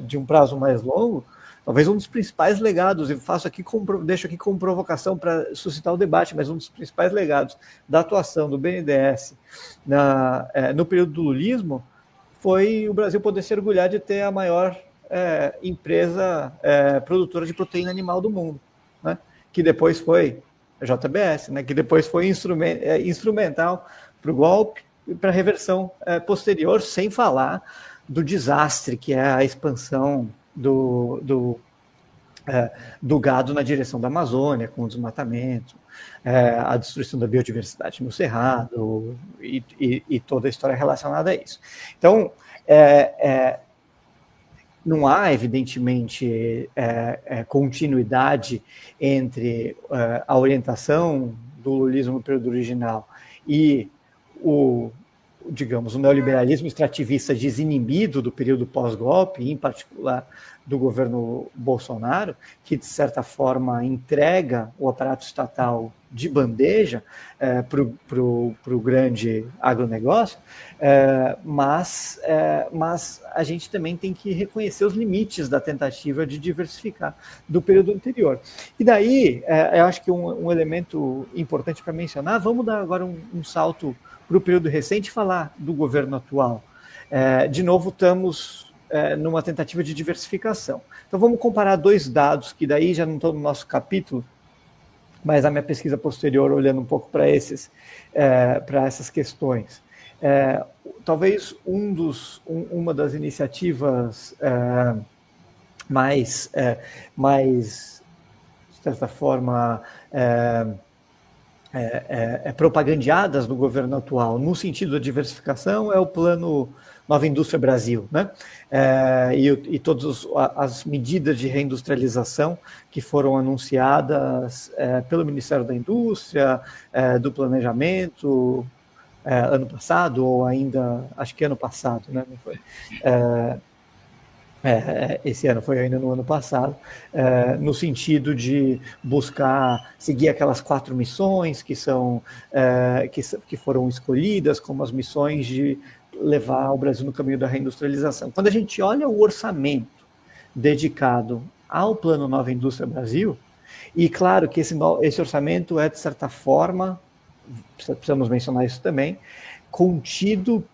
de um prazo mais longo, talvez um dos principais legados, e deixo aqui como provocação para suscitar o debate, mas um dos principais legados da atuação do BNDES no período do lulismo foi o Brasil poder se orgulhar de ter a maior empresa produtora de proteína animal do mundo, né? Que depois foi a JBS, né? Que depois foi instrumental para o golpe e para a reversão posterior, sem falar do desastre que é a expansão do gado na direção da Amazônia, com o desmatamento, a destruição da biodiversidade no Cerrado e toda a história relacionada a isso. Então, não há, evidentemente, continuidade entre a orientação do lulismo no período original e o neoliberalismo extrativista desinibido do período pós-golpe, em particular do governo Bolsonaro, que, de certa forma, entrega o aparato estatal de bandeja para o grande agronegócio, mas a gente também tem que reconhecer os limites da tentativa de diversificar do período anterior. E daí, eu acho que um elemento importante para mencionar, vamos dar agora um salto para o período recente e falar do governo atual. De novo, estamos numa tentativa de diversificação. Então, vamos comparar dois dados, que daí já não estão no nosso capítulo, mas a minha pesquisa posterior, olhando um pouco para essas questões. Talvez uma das iniciativas mais, de certa forma, propagandeadas no governo atual, no sentido da diversificação, é o Plano Nova Indústria Brasil, né? E todas as medidas de reindustrialização que foram anunciadas pelo Ministério da Indústria, do Planejamento, ano passado, ou ainda, acho que ano passado, né? Não foi? Esse ano foi ainda no ano passado, no sentido de buscar seguir aquelas 4 missões que foram escolhidas como as missões de levar o Brasil no caminho da reindustrialização. Quando a gente olha o orçamento dedicado ao Plano Nova Indústria Brasil, e claro que esse orçamento é, de certa forma, precisamos mencionar isso também, contido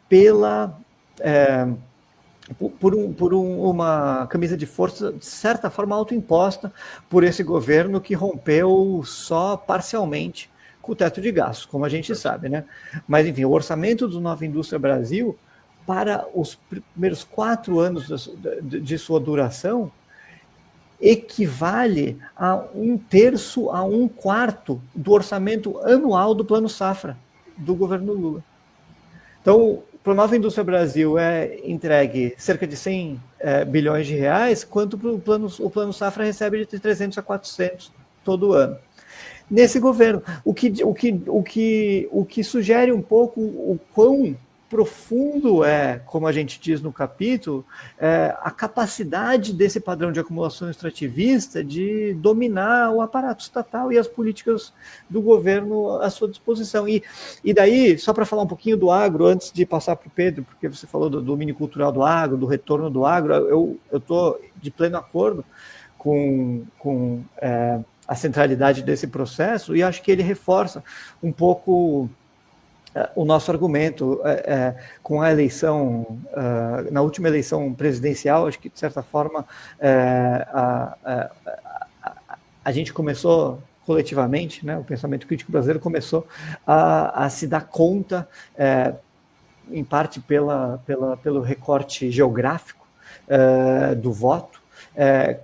por uma camisa de força, de certa forma, autoimposta por esse governo que rompeu só parcialmente com o teto de gastos, como a gente sabe, né? Mas, enfim, o orçamento do Nova Indústria Brasil, para os primeiros 4 anos de sua duração, equivale a 1/3 a 1/4 do orçamento anual do Plano Safra do governo Lula. Então, para a Nova Indústria Brasil é entregue cerca de 100 bilhões de reais, quanto o Plano Safra recebe de 300 a 400 todo ano. Nesse governo, o que sugere um pouco o quão profundo como a gente diz no capítulo, a capacidade desse padrão de acumulação extrativista de dominar o aparato estatal e as políticas do governo à sua disposição. E daí, só para falar um pouquinho do agro, antes de passar para o Pedro, porque você falou do domínio cultural do agro, do retorno do agro, eu estou de pleno acordo com a centralidade desse processo, e acho que ele reforça um pouco o nosso argumento com a eleição, na última eleição presidencial. Acho que, de certa forma, a gente começou coletivamente, né, o pensamento crítico brasileiro começou a se dar conta, em parte pelo recorte geográfico do voto,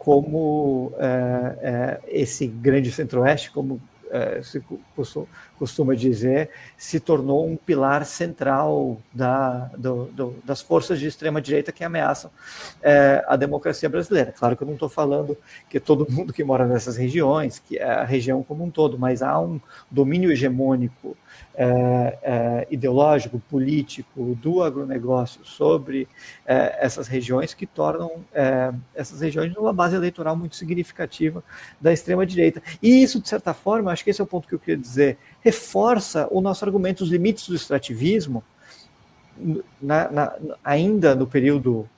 como esse grande centro-oeste, como se costuma dizer, se tornou um pilar central das forças de extrema-direita que ameaçam a democracia brasileira. Claro que eu não estou falando que todo mundo que mora nessas regiões, que é a região como um todo, mas há um domínio hegemônico ideológico, político, do agronegócio sobre essas regiões, que tornam essas regiões uma base eleitoral muito significativa da extrema-direita. E isso, de certa forma, acho que esse é o ponto que eu queria dizer, reforça o nosso argumento, os limites do extrativismo, ainda no período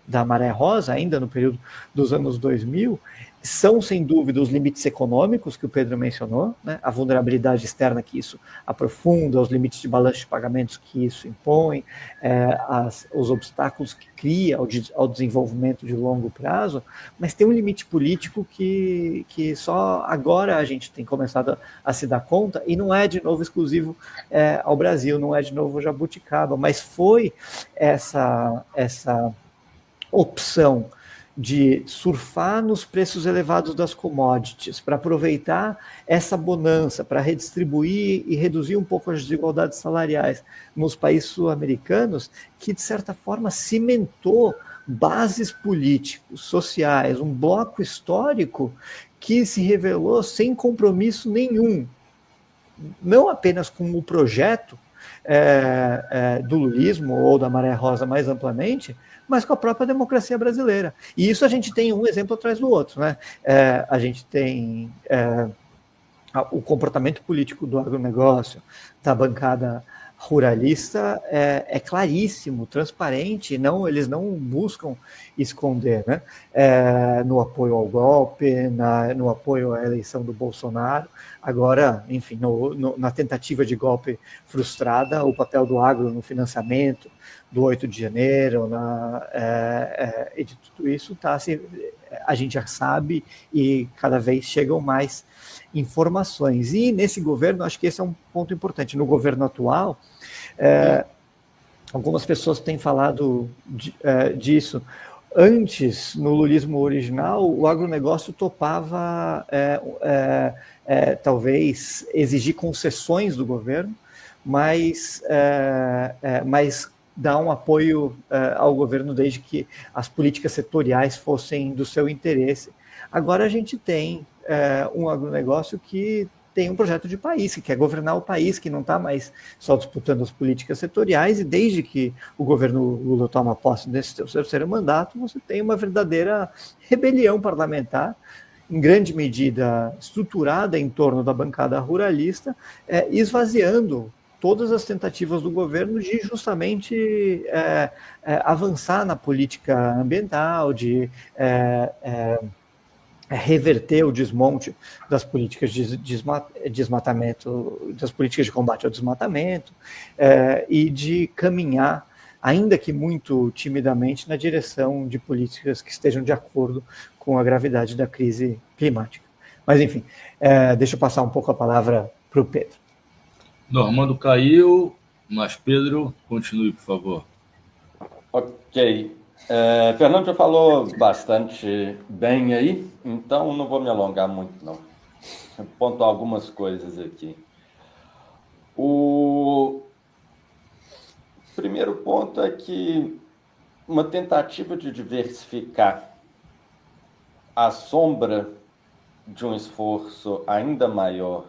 da Maré Rosa, ainda no período dos anos 2000, são, sem dúvida, os limites econômicos que o Pedro mencionou, né? A vulnerabilidade externa que isso aprofunda, os limites de balanço de pagamentos que isso impõe, os obstáculos que cria ao desenvolvimento de longo prazo, mas tem um limite político que só agora a gente tem começado a se dar conta, e não é, de novo, exclusivo ao Brasil, não é, de novo, jabuticaba, mas foi essa opção de surfar nos preços elevados das commodities, para aproveitar essa bonança, para redistribuir e reduzir um pouco as desigualdades salariais nos países sul-americanos, que, de certa forma, cimentou bases políticos, sociais, um bloco histórico que se revelou sem compromisso nenhum, não apenas com o projeto do lulismo ou da Maré Rosa mais amplamente, mas com a própria democracia brasileira. E isso a gente tem um exemplo atrás do outro, né? A gente tem o comportamento político do agronegócio, da bancada ruralista é claríssimo, transparente, eles não buscam esconder, né? No apoio ao golpe, no apoio à eleição do Bolsonaro. Agora, enfim, na tentativa de golpe frustrada, o papel do agro no financiamento do 8 de janeiro, e de tudo isso a gente já sabe, e cada vez chegam mais informações. E nesse governo, acho que esse é um ponto importante. No governo atual, algumas pessoas têm falado disso. Antes, no lulismo original, o agronegócio topava talvez exigir concessões do governo, mas dar um apoio ao governo desde que as políticas setoriais fossem do seu interesse. Agora a gente tem um agronegócio que tem um projeto de país, que quer governar o país, que não está mais só disputando as políticas setoriais, e desde que o governo Lula toma posse nesse seu terceiro mandato, você tem uma verdadeira rebelião parlamentar, em grande medida estruturada em torno da bancada ruralista, esvaziando todas as tentativas do governo de justamente avançar na política ambiental, de reverter o desmonte das políticas de desmatamento, das políticas de combate ao desmatamento, e de caminhar, ainda que muito timidamente, na direção de políticas que estejam de acordo com a gravidade da crise climática. Mas, enfim, deixa eu passar um pouco a palavra para o Pedro. Normando caiu, mas Pedro, continue, por favor. Ok. Fernando já falou bastante bem aí, então não vou me alongar muito, não. Vou pontuar algumas coisas aqui. O primeiro ponto é que uma tentativa de diversificar à sombra de um esforço ainda maior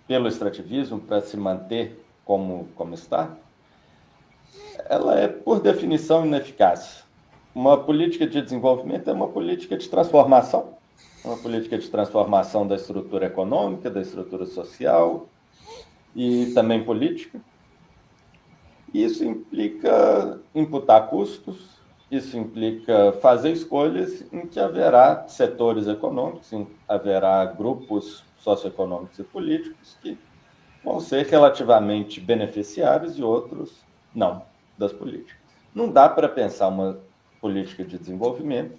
pelo extrativismo para se manter como está, ela é, por definição, ineficaz. Uma política de desenvolvimento é uma política de transformação, da estrutura econômica, da estrutura social e também política. Isso implica imputar custos, isso implica fazer escolhas em que haverá setores econômicos, haverá grupos socioeconômicos e políticos que vão ser relativamente beneficiários e outros não, das políticas. Não dá para pensar uma política de desenvolvimento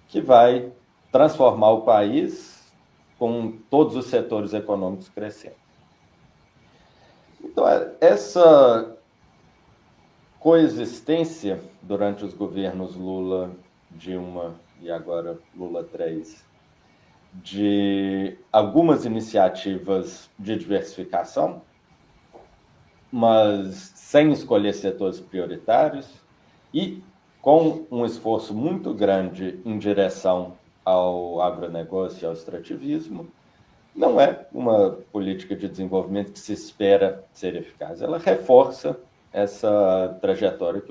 que vai transformar o país com todos os setores econômicos crescendo. Então, essa coexistência durante os governos Lula, Dilma e agora Lula 3, de algumas iniciativas de diversificação, mas sem escolher setores prioritários e com um esforço muito grande em direção ao agronegócio e ao extrativismo, não é uma política de desenvolvimento que se espera ser eficaz. Ela reforça essa trajetória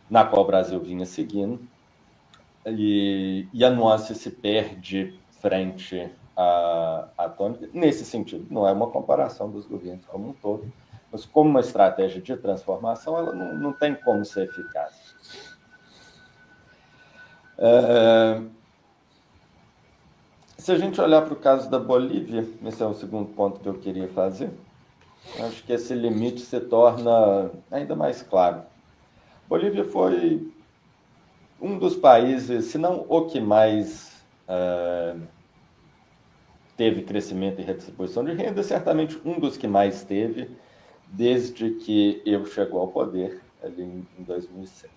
na qual o Brasil vinha seguindo, e a nuance se perde frente à tônica. Nesse sentido, não é uma comparação dos governos como um todo, mas como uma estratégia de transformação, ela não tem como ser eficaz. Se a gente olhar para o caso da Bolívia, esse é o segundo ponto que eu queria fazer, acho que esse limite se torna ainda mais claro. Bolívia foi um dos países, se não o que mais teve crescimento e redistribuição de renda, certamente um dos que mais teve desde que Evo chegou ao poder, ali em 2006.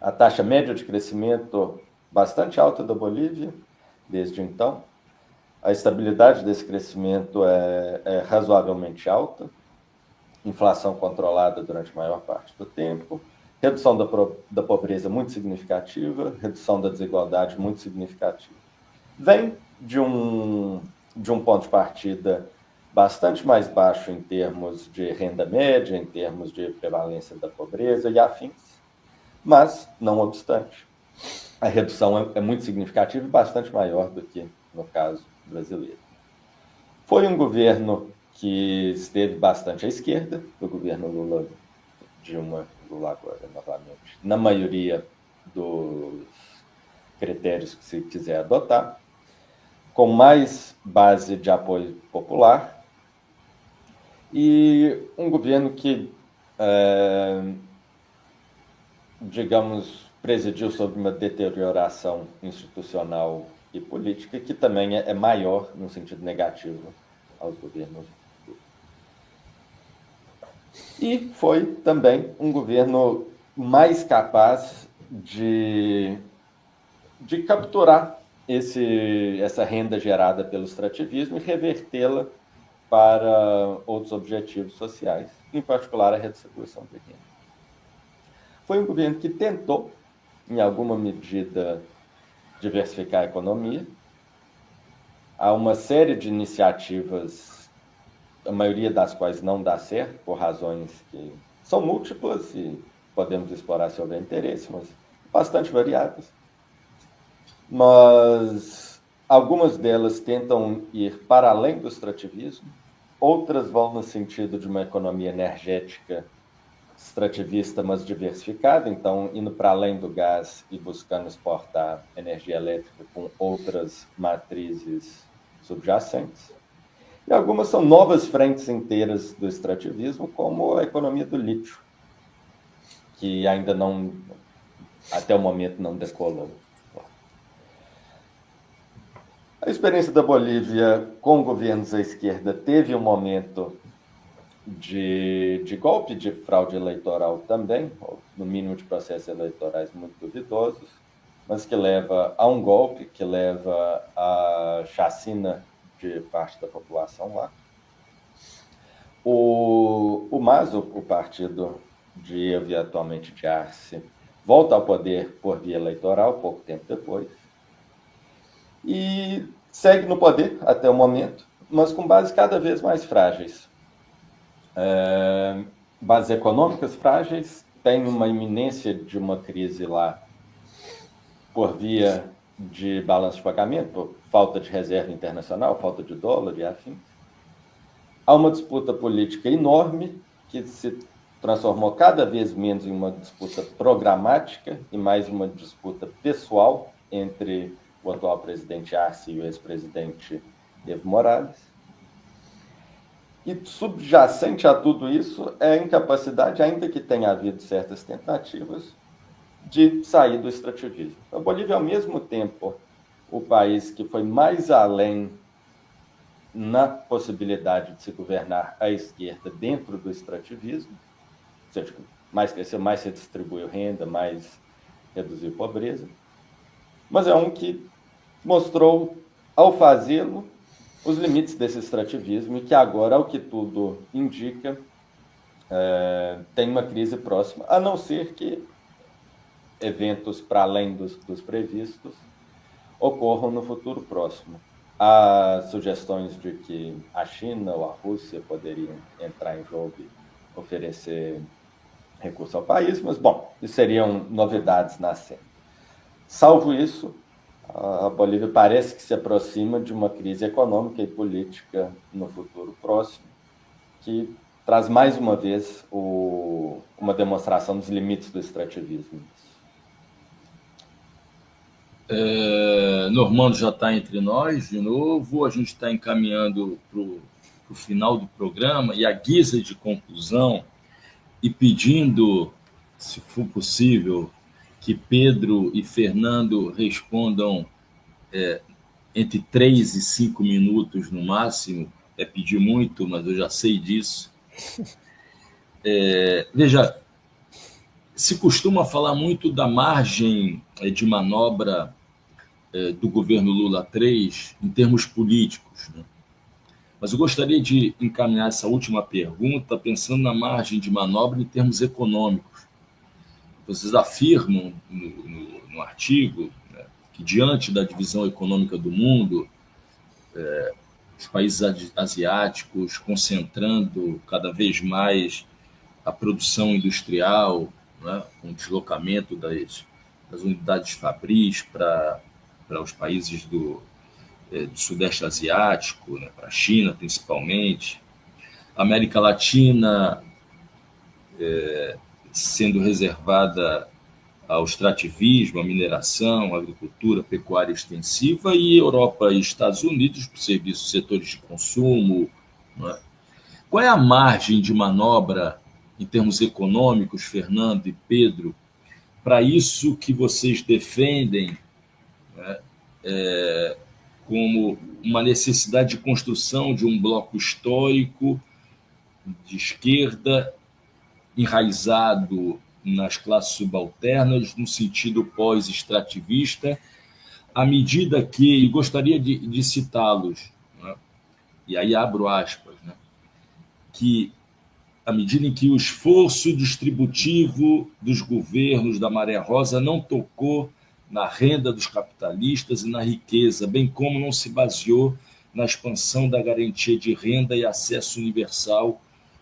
A taxa média de crescimento bastante alta da Bolívia, desde então. A estabilidade desse crescimento é razoavelmente alta, inflação controlada durante a maior parte do tempo, redução da pobreza muito significativa, redução da desigualdade muito significativa. Vem de um ponto de partida bastante mais baixo em termos de renda média, em termos de prevalência da pobreza e afins, mas, não obstante, a redução é muito significativa e bastante maior do que no caso brasileiro. Foi um governo que esteve bastante à esquerda do governo Lula, Dilma, Lula agora novamente, na maioria dos critérios que se quiser adotar, com mais base de apoio popular, e um governo que, digamos, presidiu sobre uma deterioração institucional e política que também é maior, no sentido negativo, aos governos. E foi também um governo mais capaz de capturar essa renda gerada pelo extrativismo e revertê-la para outros objetivos sociais, em particular a redistribuição de renda. Foi um governo que tentou, em alguma medida, diversificar a economia. Há uma série de iniciativas, a maioria das quais não dá certo, por razões que são múltiplas e podemos explorar se houver interesse, mas bastante variadas. Mas algumas delas tentam ir para além do extrativismo, outras vão no sentido de uma economia energética extrativista, mas diversificada, então indo para além do gás e buscando exportar energia elétrica com outras matrizes subjacentes. E algumas são novas frentes inteiras do extrativismo, como a economia do lítio, que ainda não, até o momento, não decolou. A experiência da Bolívia com governos à esquerda teve um momento de golpe, de fraude eleitoral também, ou no mínimo de processos eleitorais muito duvidosos, mas que leva a um golpe, que leva à chacina de parte da população lá. O MAS, o partido de Evo e atualmente de Arce, volta ao poder por via eleitoral, pouco tempo depois, e segue no poder até o momento, mas com bases cada vez mais frágeis. Bases econômicas frágeis, tem uma iminência de uma crise lá por via de balanço de pagamento, por falta de reserva internacional, falta de dólar e afins. Há uma disputa política enorme que se transformou cada vez menos em uma disputa programática e mais uma disputa pessoal entre o atual presidente Arce e o ex-presidente Evo Morales. E subjacente a tudo isso é a incapacidade, ainda que tenha havido certas tentativas, de sair do extrativismo. A Bolívia, ao mesmo tempo, o país que foi mais além na possibilidade de se governar à esquerda dentro do extrativismo, ou seja, mais cresceu, mais se distribuiu renda, mais reduziu pobreza, mas é um que mostrou, ao fazê-lo, os limites desse extrativismo e que agora, ao que tudo indica, tem uma crise próxima, a não ser que eventos para além dos previstos ocorram no futuro próximo. Há sugestões de que a China ou a Rússia poderiam entrar em jogo e oferecer recurso ao país, mas, bom, isso seriam novidades na cena. Salvo isso, a Bolívia parece que se aproxima de uma crise econômica e política no futuro próximo, que traz mais uma vez uma demonstração dos limites do extrativismo. Normando já está entre nós de novo, a gente está encaminhando para o final do programa e a guisa de conclusão e pedindo, se for possível, que Pedro e Fernando respondam entre 3 e 5 minutos no máximo. É pedir muito, mas eu já sei disso. Veja, se costuma falar muito da margem de manobra do governo Lula III em termos políticos, né? Mas eu gostaria de encaminhar essa última pergunta pensando na margem de manobra em termos econômicos. Vocês afirmam no artigo, né, que diante da divisão econômica do mundo, os países asiáticos concentrando cada vez mais a produção industrial, né, com o deslocamento das unidades fabris para os países do Sudeste Asiático, né, para a China principalmente, América Latina sendo reservada ao extrativismo, à mineração, à agricultura, pecuária extensiva, e Europa e Estados Unidos para serviços, setores de consumo. Não é? Qual é a margem de manobra em termos econômicos, Fernando e Pedro, para isso que vocês defendem, né, como uma necessidade de construção de um bloco histórico de esquerda enraizado nas classes subalternas, no sentido pós-extrativista, à medida que, e gostaria de citá-los, né, e aí abro aspas, né, que à medida em que o esforço distributivo dos governos da Maré Rosa não tocou na renda dos capitalistas e na riqueza, bem como não se baseou na expansão da garantia de renda e acesso universal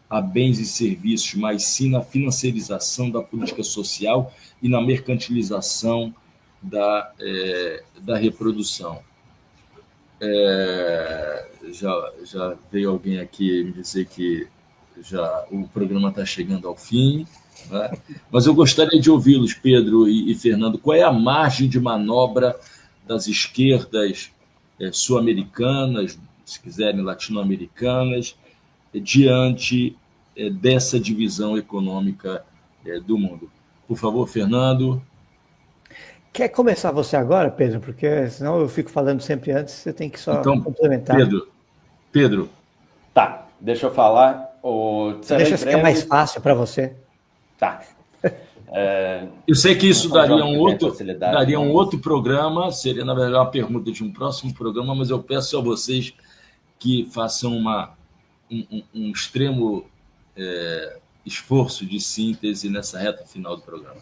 a bens e serviços, mas sim na financiarização da política social e na mercantilização da reprodução. Já veio alguém aqui me dizer que o programa está chegando ao fim, né? Mas eu gostaria de ouvi-los, Pedro e Fernando. Qual é a margem de manobra das esquerdas sul-americanas, se quiserem latino-americanas, diante dessa divisão econômica do mundo? Por favor, Fernando. Quer começar você agora, Pedro? Porque senão eu fico falando sempre antes, você tem que só complementar. Pedro. Tá, deixa eu falar. Deixa ficar mais fácil para você. Tá. Eu sei que isso daria um outro programa, seria, na verdade, uma pergunta de um próximo programa, mas eu peço a vocês que façam um extremo esforço de síntese nessa reta final do programa.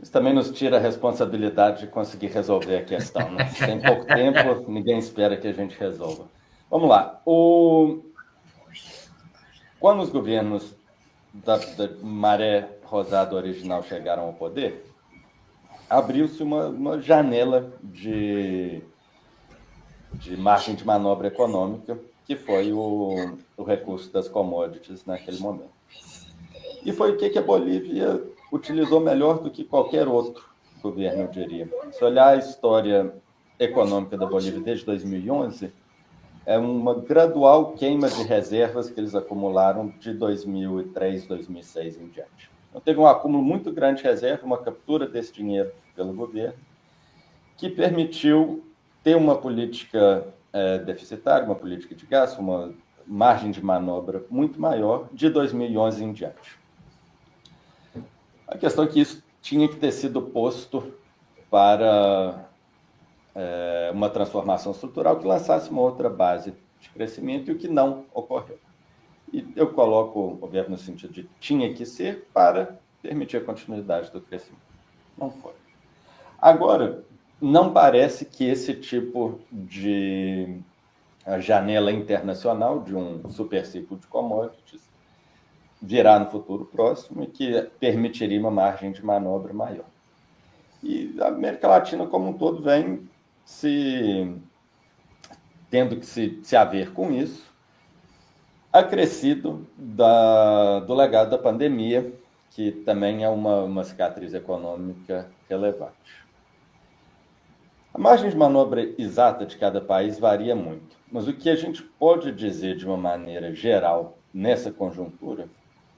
Isso também nos tira a responsabilidade de conseguir resolver a questão, né? Tem pouco tempo, ninguém espera que a gente resolva. Vamos lá. Quando os governos da Maré Rosada original chegaram ao poder, abriu-se uma janela de margem de manobra econômica, que foi o recurso das commodities naquele momento. E foi o que a Bolívia utilizou melhor do que qualquer outro governo, eu diria. Se olhar a história econômica da Bolívia desde 2011, é uma gradual queima de reservas que eles acumularam de 2003, 2006 em diante. Então, teve um acúmulo muito grande de reserva, uma captura desse dinheiro pelo governo, que permitiu ter uma política deficitária, uma política de gasto, uma margem de manobra muito maior de 2011 em diante. A questão é que isso tinha que ter sido posto para uma transformação estrutural que lançasse uma outra base de crescimento, e o que não ocorreu. E eu coloco, obviamente, no sentido de tinha que ser para permitir a continuidade do crescimento. Não foi. Agora, não parece que esse tipo de janela internacional de um superciclo de commodities virá no futuro próximo e que permitiria uma margem de manobra maior. E a América Latina como um todo vem tendo que se haver com isso, acrescido do legado da pandemia, que também é uma cicatriz econômica relevante. A margem de manobra exata de cada país varia muito, mas o que a gente pode dizer de uma maneira geral nessa conjuntura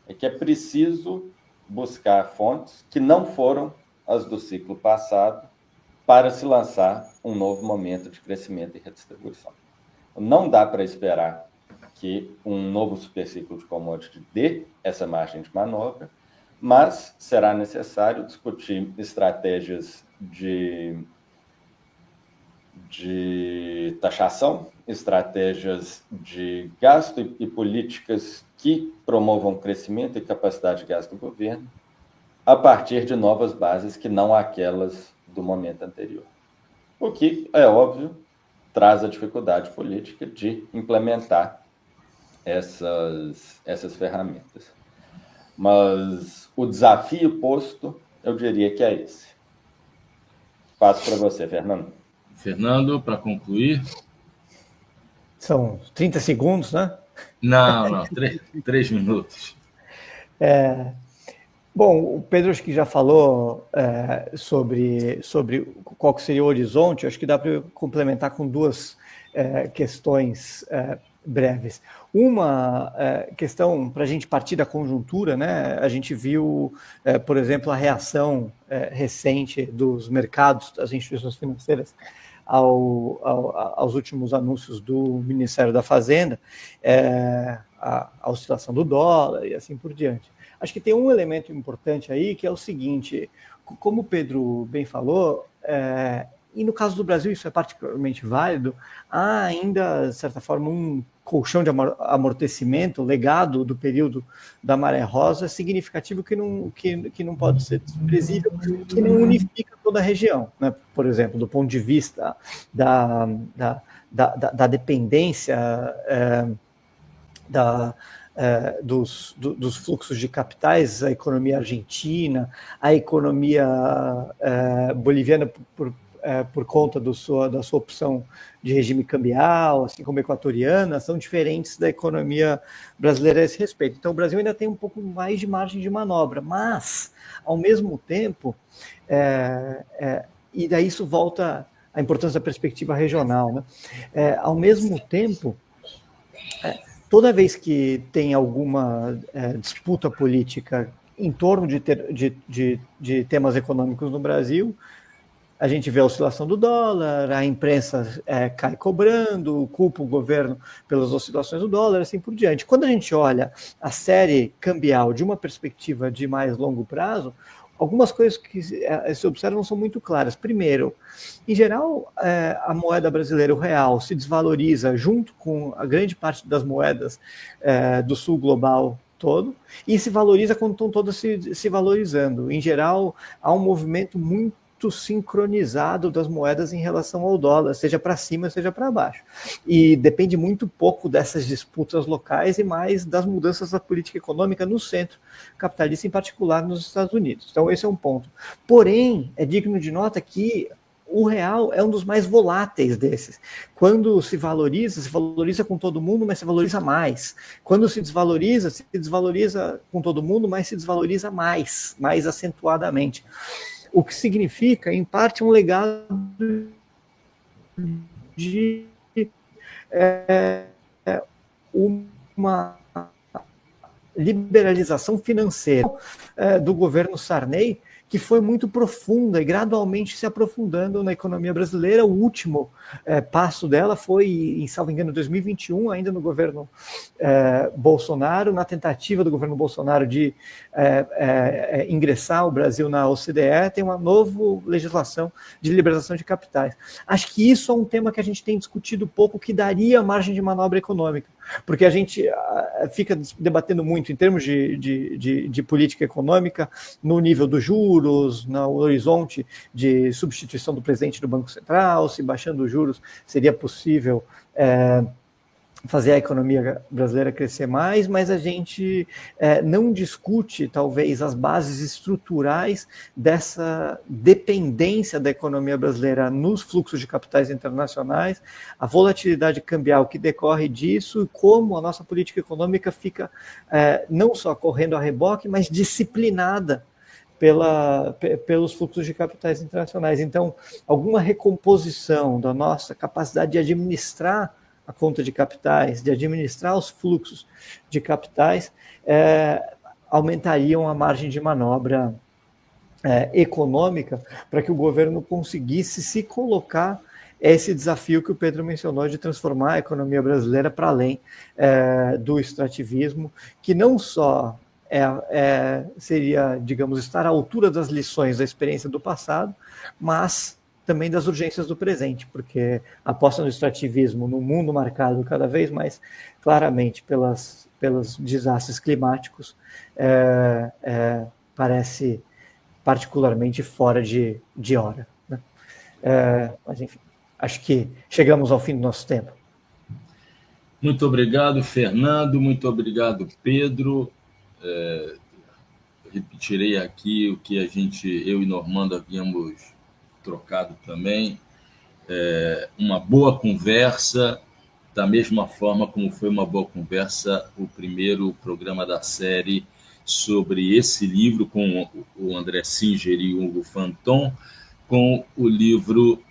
é que é preciso buscar fontes que não foram as do ciclo passado para se lançar um novo momento de crescimento e redistribuição. Não dá para esperar que um novo superciclo de commodity dê essa margem de manobra, mas será necessário discutir estratégias de taxação, estratégias de gasto e políticas que promovam crescimento e capacidade de gasto do governo a partir de novas bases que não aquelas do momento anterior. O que, é óbvio, traz a dificuldade política de implementar essas ferramentas. Mas o desafio posto, eu diria que é esse. Passo para você, Fernando. Fernando, para concluir. São 30 segundos, né? Não, 3 minutos. Bom, o Pedro acho que já falou sobre qual que seria o horizonte. Acho que dá para complementar com duas questões breves. Uma questão para a gente partir da conjuntura, né? A gente viu, por exemplo, a reação recente dos mercados, das instituições financeiras, aos últimos anúncios do Ministério da Fazenda, a oscilação do dólar e assim por diante. Acho que tem um elemento importante aí, que é o seguinte: como o Pedro bem falou, e no caso do Brasil isso é particularmente válido, há ainda, de certa forma, um colchão de amortecimento legado do período da Maré Rosa significativo que não pode ser desprezível, que não unifica toda a região, né? Por exemplo, do ponto de vista da dependência dos fluxos de capitais, a economia argentina, a economia boliviana por conta da sua opção de regime cambial, assim como a equatoriana, são diferentes da economia brasileira a esse respeito. Então, o Brasil ainda tem um pouco mais de margem de manobra, mas, ao mesmo tempo, e daí isso volta à importância da perspectiva regional, né? Ao mesmo tempo, toda vez que tem alguma disputa política em torno de temas econômicos no Brasil, a gente vê a oscilação do dólar, a imprensa cai cobrando, culpa o governo pelas oscilações do dólar, assim por diante. Quando a gente olha a série cambial de uma perspectiva de mais longo prazo, algumas coisas que se observam são muito claras. Primeiro, em geral, a moeda brasileira, o real, se desvaloriza junto com a grande parte das moedas do sul global todo, e se valoriza quando estão todas se valorizando. Em geral, há um movimento muito sincronizado das moedas em relação ao dólar, seja para cima, seja para baixo. E depende muito pouco dessas disputas locais e mais das mudanças da política econômica no centro capitalista, em particular nos Estados Unidos. Então, esse é um ponto. Porém, é digno de nota que o real é um dos mais voláteis desses. Quando se valoriza com todo mundo, mas se valoriza mais. Quando se desvaloriza com todo mundo, mas se desvaloriza mais acentuadamente. O que significa, em parte, um legado de uma liberalização financeira do governo Sarney, que foi muito profunda e gradualmente se aprofundando na economia brasileira. O último passo dela foi, em salvo engano, 2021, ainda no governo Bolsonaro, na tentativa do governo Bolsonaro de ingressar o Brasil na OCDE, tem uma nova legislação de liberalização de capitais. Acho que isso é um tema que a gente tem discutido pouco, que daria margem de manobra econômica, porque a gente fica debatendo muito em termos de política econômica no nível dos juros, no horizonte de substituição do presidente do Banco Central, se baixando os juros seria possível fazer a economia brasileira crescer mais, mas a gente não discute, talvez, as bases estruturais dessa dependência da economia brasileira nos fluxos de capitais internacionais, a volatilidade cambial que decorre disso, e como a nossa política econômica fica não só correndo a reboque, mas disciplinada pelos fluxos de capitais internacionais. Então, alguma recomposição da nossa capacidade de administrar a conta de capitais, de administrar os fluxos de capitais, aumentariam a margem de manobra econômica para que o governo conseguisse se colocar esse desafio que o Pedro mencionou de transformar a economia brasileira para além do extrativismo, que não só seria, digamos, estar à altura das lições da experiência do passado, mas também das urgências do presente, porque a aposta no extrativismo no mundo marcado cada vez mais claramente pelos desastres climáticos parece particularmente fora de hora, né? Mas, enfim, acho que chegamos ao fim do nosso tempo. Muito obrigado, Fernando. Muito obrigado, Pedro. Repetirei aqui o que eu e Normando havíamos trocado também. Uma boa conversa, da mesma forma como foi uma boa conversa o primeiro programa da série sobre esse livro com o André Singer e o Hugo Fanton, com o livro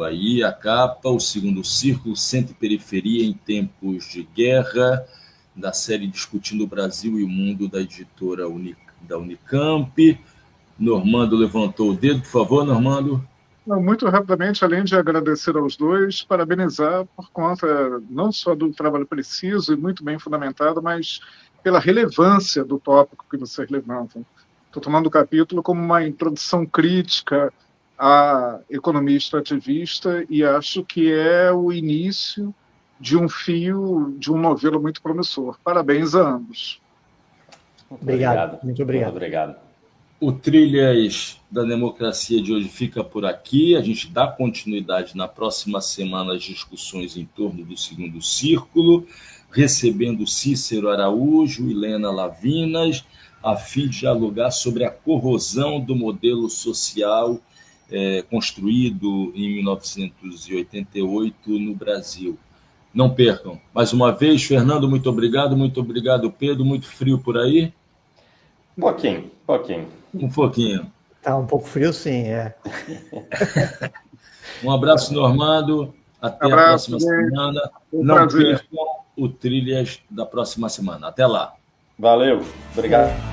aí, a capa, O Segundo Círculo, Centro e Periferia em Tempos de Guerra, da série Discutindo o Brasil e o Mundo, da editora da Unicamp. Normando levantou o dedo, por favor, Normando. Muito rapidamente, além de agradecer aos dois, parabenizar por conta não só do trabalho preciso e muito bem fundamentado, mas pela relevância do tópico que vocês levantam. Estou tomando o capítulo como uma introdução crítica à economia extrativista e acho que é o início de um fio, de um novelo muito promissor. Parabéns a ambos. Obrigado. Muito obrigado. Muito obrigado. O Trilhas da Democracia de hoje fica por aqui. A gente dá continuidade na próxima semana às discussões em torno do Segundo Círculo, recebendo Cícero Araújo e Helena Lavinas, a fim de dialogar sobre a corrosão do modelo social construído em 1988 no Brasil. Não percam. Mais uma vez, Fernando, muito obrigado, Pedro. Muito frio por aí? Pouquinho. Um pouquinho. Tá um pouco frio, sim, Um abraço, Normando. Até a próxima semana. Não percam o Trilhas da próxima semana. Até lá. Valeu. Obrigado.